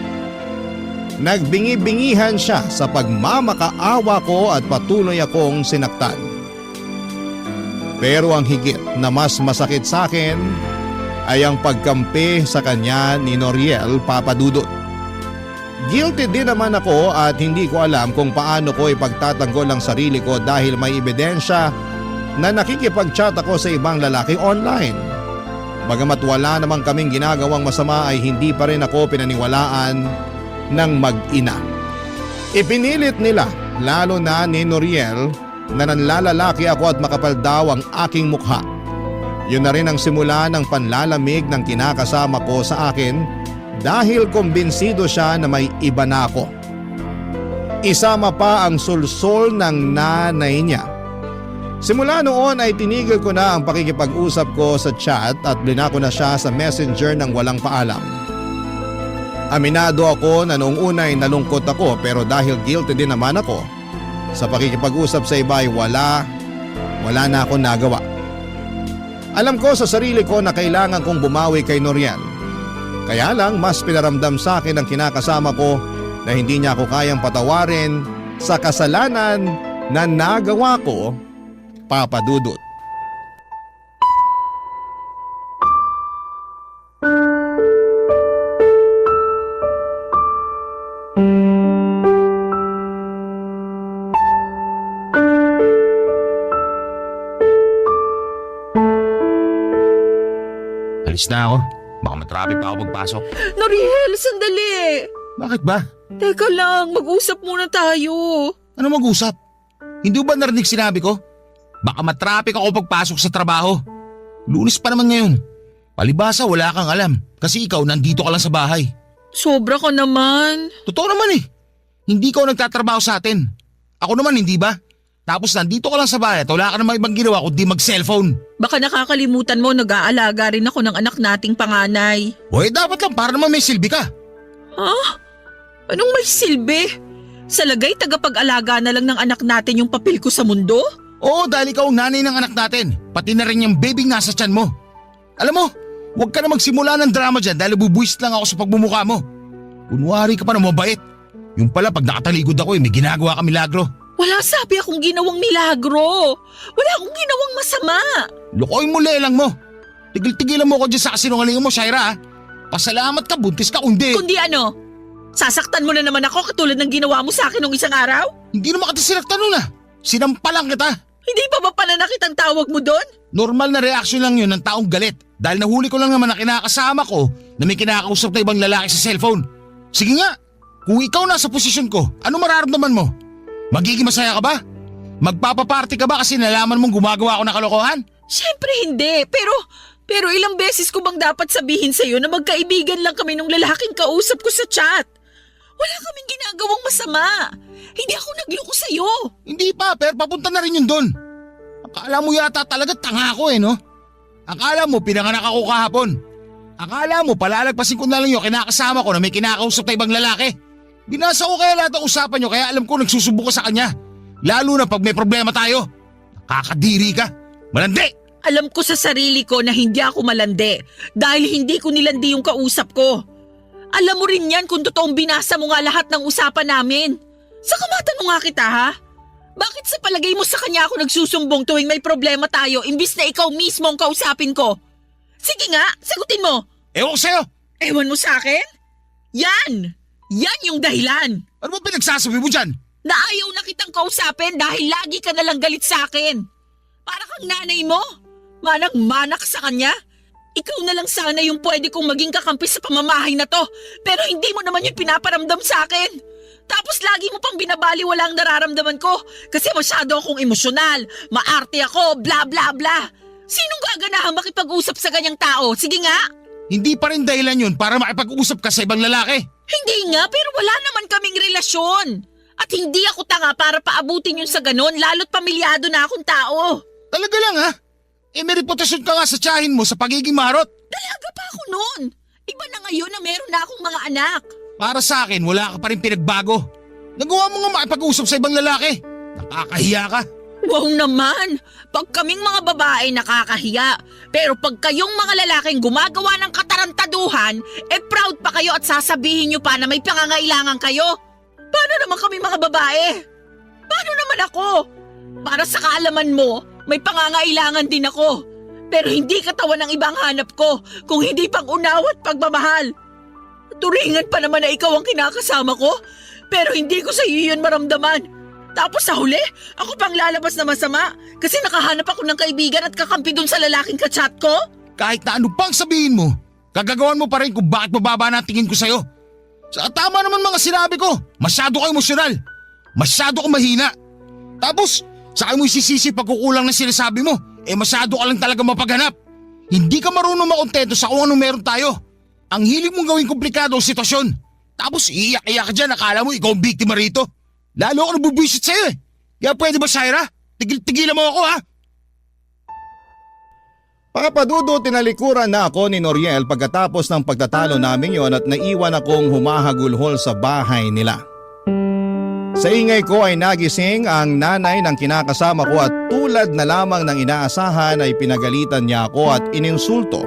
Nagbingi-bingihan siya sa pagmamakaawa ko at patuloy akong sinaktan. Pero ang higit na mas masakit sa akin ay ang pagkampi sa kanya ni Noriel, Papadudot. Guilty din naman ako at hindi ko alam kung paano ko ipagtatanggol ang sarili ko dahil may ebidensya na nakikipag-chat ako sa ibang lalaki online. Bagamat wala namang kaming ginagawang masama ay hindi pa rin ako pinaniwalaan ng mag-ina. Ipinilit nila, lalo na ni Noriel, na nanlalalaki ako at makapal daw ang aking mukha. Yun na rin ang simula ng panlalamig ng kinakasama ko sa akin dahil kumbinsido siya na may iba na ako. Isama pa ang sulsol ng nanay niya Simula noon ay tinigil ko na ang pakikipag-usap ko sa chat at blinako na siya sa messenger ng walang paalam. Aminado ako na noong una ay nalungkot ako pero dahil guilty din naman ako sa pakikipag-usap sa iba ay wala na ako nagawa. Alam ko sa sarili ko na kailangan kong bumawi kay Noriel. Kaya lang mas pinaramdam sa akin ang kinakasama ko na hindi niya ako kayang patawarin sa kasalanan na nagawa ko, Papa Dudut. Alis na ako. Baka matraffic pa ako pagpasok. Noriel, sandali. Bakit ba? Teka lang, mag-usap muna tayo. Ano mag-usap? Hindi ba narinig sinabi ko? Baka matraffic ako pagpasok sa trabaho. Lunes pa naman ngayon. Palibasa wala kang alam kasi ikaw nandito ka lang sa bahay. Sobra ka naman. Totoo naman eh. Hindi ka nagtatrabaho sa atin. Ako naman hindi ba? Tapos nandito ka lang sa bahay at wala ka namang ibang ginawa kundi mag-cellphone. Baka nakakalimutan mo, nag-aalaga rin ako ng anak nating panganay. Hoy, dapat lang para naman may silbi ka. Ha? Anong may silbi? Sa lagay, tagapag-alaga na lang ng anak natin yung papel ko sa mundo? Oo, dahil ikaw ang nanay ng anak natin. Pati na rin yung baby nasa tiyan mo. Alam mo, huwag ka na magsimula ng drama dyan dahil bubuwis lang ako sa pagbumuka mo. Kunwari ka pa na mabait. Yung pala pag nakataligod ako may ginagawa ka milagro. Wala sabi akong ginawang milagro. Wala akong ginawang masama. Lukoy mo lelang mo. Tigil-tigilan mo ko dyan sa kasinungalingan mo, Shaira. Ha? Pasalamat ka, buntis ka, kundi. Kundi ano? Sasaktan mo na naman ako katulad ng ginawa mo sa akin nung isang araw? Hindi naman kita sinaktan nun Sinampalan kita. Hindi pa ba pananakit ang tawag mo doon? Normal na reaksyon lang yun ng taong galit. Dahil nahuli ko lang naman na kinakasama ko na may kinakausap na ibang lalaki sa cellphone. Sige nga, kung ikaw nasa posisyon ko, ano mararamdaman mo? Magiging masaya ka ba? Magpapaparty ka ba kasi nalaman mong gumagawa ako ng kalokohan? Siyempre hindi, pero ilang beses ko bang dapat sabihin sa'yo na magkaibigan lang kami nung lalaking kausap ko sa chat? Wala kaming ginagawang masama. Hindi ako nagloko sa'yo. Hindi pa, pero papunta na rin yun doon. Akala mo yata talaga tanga ako no? Akala mo pinanganak ako kahapon. Akala mo palalagpasin ko na lang yung kinakasama ko na may kinakausap na ibang lalaki. Binasa ko kaya lahat ng usapan nyo kaya alam ko nagsusubo ka sa kanya. Lalo na pag may problema tayo. Nakakadiri ka. Malandi! Alam ko sa sarili ko na hindi ako malandi dahil hindi ko nilandi yung kausap ko. Alam mo rin yan kung totoong binasa mo nga lahat ng usapan namin. Saka matanong nga kita ha? Bakit sa palagay mo sa kanya ako nagsusumbong tuwing may problema tayo imbis na ikaw mismo ang kausapin ko? Sige nga, sagutin mo. Ewan ko sa'yo. Ewan mo sa akin? Yan! Yan yung dahilan. Ano ba pinagsasabi mo dyan? Na ayaw na kitang kausapin dahil lagi ka nalang galit sa akin. Para kang nanay mo. Manang-manak sa kanya. Ikaw na lang sana yung pwede kong maging kakampi sa pamamahay na to. Pero hindi mo naman yung pinaparamdam sa akin. Tapos lagi mo pang binabaliwala ang nararamdaman ko. Kasi masyado akong emosyonal. Maarte ako, bla bla bla. Sinong gaganahan makipag-usap sa ganyang tao? Sige nga. Hindi pa rin dahilan yun para makipag-usap ka sa ibang lalaki. Hindi nga, pero wala naman kaming relasyon. At hindi ako tanga para paabutin yun sa ganon, lalo't pamilyado na akong tao. Talaga lang may reputasyon ka nga sa tiyahin mo sa pagiging marot. Dalaga pa ako noon. Iba na ngayon na meron na akong mga anak. Para sa akin, wala ka pa rin pinagbago. Nagawa mo nga makipag-usap sa ibang lalaki. Nakakahiya ka. Wow naman, pag kaming mga babae nakakahiya. Pero pag kayong mga lalaking gumagawa ng katarantaduhan, proud pa kayo at sasabihin nyo pa na may pangangailangan kayo. Paano naman kami mga babae? Paano naman ako? Para sa kaalaman mo, may pangangailangan din ako. Pero hindi katawan ng ibang hanap ko, kung hindi pang unawa at pagmamahal. Turingan pa naman na ikaw ang kinakasama ko, pero hindi ko sa iyo yun maramdaman. Tapos sa huli, ako pang lalabas na masama kasi nakahanap ako ng kaibigan at kakampi dun sa lalaking kachat ko? Kahit na ano pang sabihin mo, gagagawan mo pa rin kung bakit mababa na ang tingin ko sa'yo. Sa tama naman mga sinabi ko, masyado ka emosyonal. Masyado ka mahina. Tapos, saka mo isisisi pagkukulang na sinasabi mo, masyado ka lang talaga mapaghanap. Hindi ka marunong makontento sa kung anong meron tayo. Ang hilig mong gawing komplikado ang sitwasyon. Tapos iiyak-iyak ka dyan, akala mo ikaw ang biktima rito. Lalo ako nabubwisit sa'yo Kaya pwede ba, Shaira? Tigil-tigilan mo ako ha! Papadudo, tinalikuran na ako ni Noriel pagkatapos ng pagtatalo namin yon at naiwan akong humahagulhol sa bahay nila. Sa ingay ko ay nagising ang nanay ng kinakasama ko at tulad na lamang ng inaasahan ay pinagalitan niya ako at ininsulto.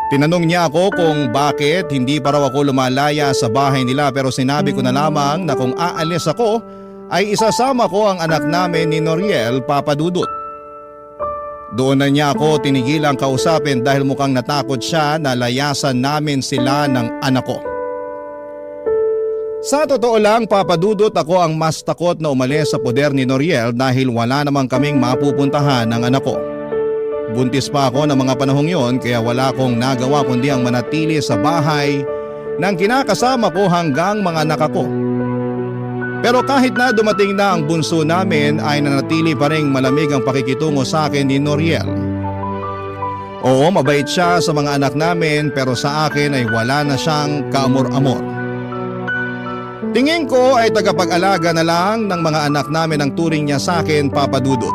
Tinanong niya ako kung bakit hindi pa raw ako lumalaya sa bahay nila pero sinabi ko na lamang na kung aalis ako ay isasama ko ang anak namin ni Noriel, Papadudot. Doon na niya ako tinigilang kausapin dahil mukhang natakot siya na layasan namin sila ng anak ko. Sa totoo lang, Papadudot, ako ang mas takot na umalis sa poder ni Noriel dahil wala namang kaming mapupuntahan ng anak ko. Buntis pa ako ng mga panahong yon kaya wala akong nagawa kundi ang manatili sa bahay ng kinakasama ko hanggang mga anak ko. Pero kahit na dumating na ang bunso namin ay nanatili pa ring malamig ang pakikitungo sa akin ni Noriel. Oo, mabait siya sa mga anak namin pero sa akin ay wala na siyang kaamor-amor. Tingin ko ay tagapag-alaga na lang ng mga anak namin ang turing niya sa akin, Papadudot.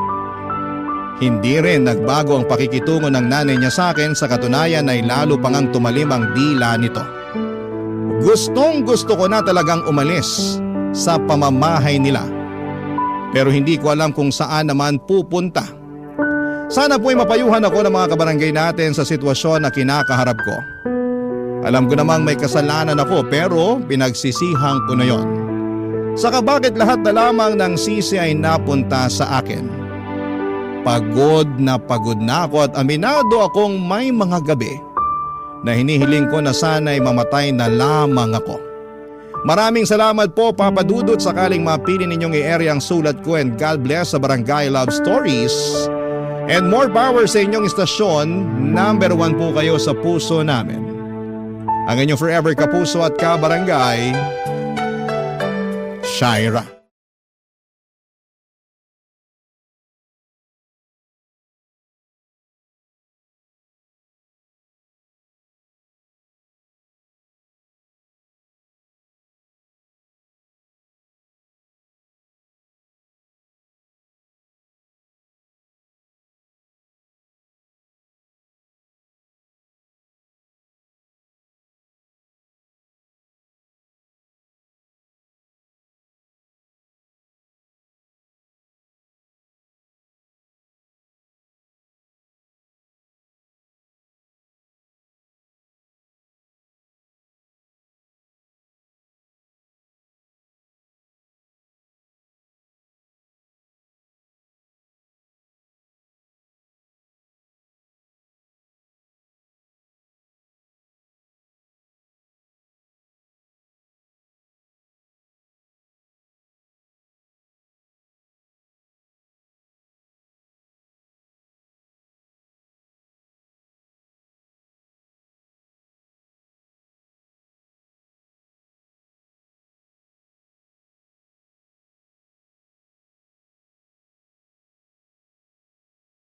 Hindi rin nagbago ang pakikitungo ng nanay niya sa akin, sa katunayan ay lalo pang ang tumalim ang dila nito. Gustong gusto ko na talagang umalis sa pamamahay nila. Pero hindi ko alam kung saan naman pupunta. Sana po'y mapayuhan ako ng mga kabarangay natin sa sitwasyon na kinakaharap ko. Alam ko namang may kasalanan ako pero pinagsisihang ko na yon. Saka bakit lahat na lamang ng sisi ay napunta sa akin? Pagod na ako at aminado akong may mga gabi na hinihiling ko na sana'y mamatay na lamang ako. Maraming salamat po, Papadudot, sakaling mapili ninyong i-area ang sulat ko, and God bless sa Barangay Love Stories. And more power sa inyong istasyon, number 1 po kayo sa puso namin. Ang inyong forever kapuso at kabarangay, Shaira.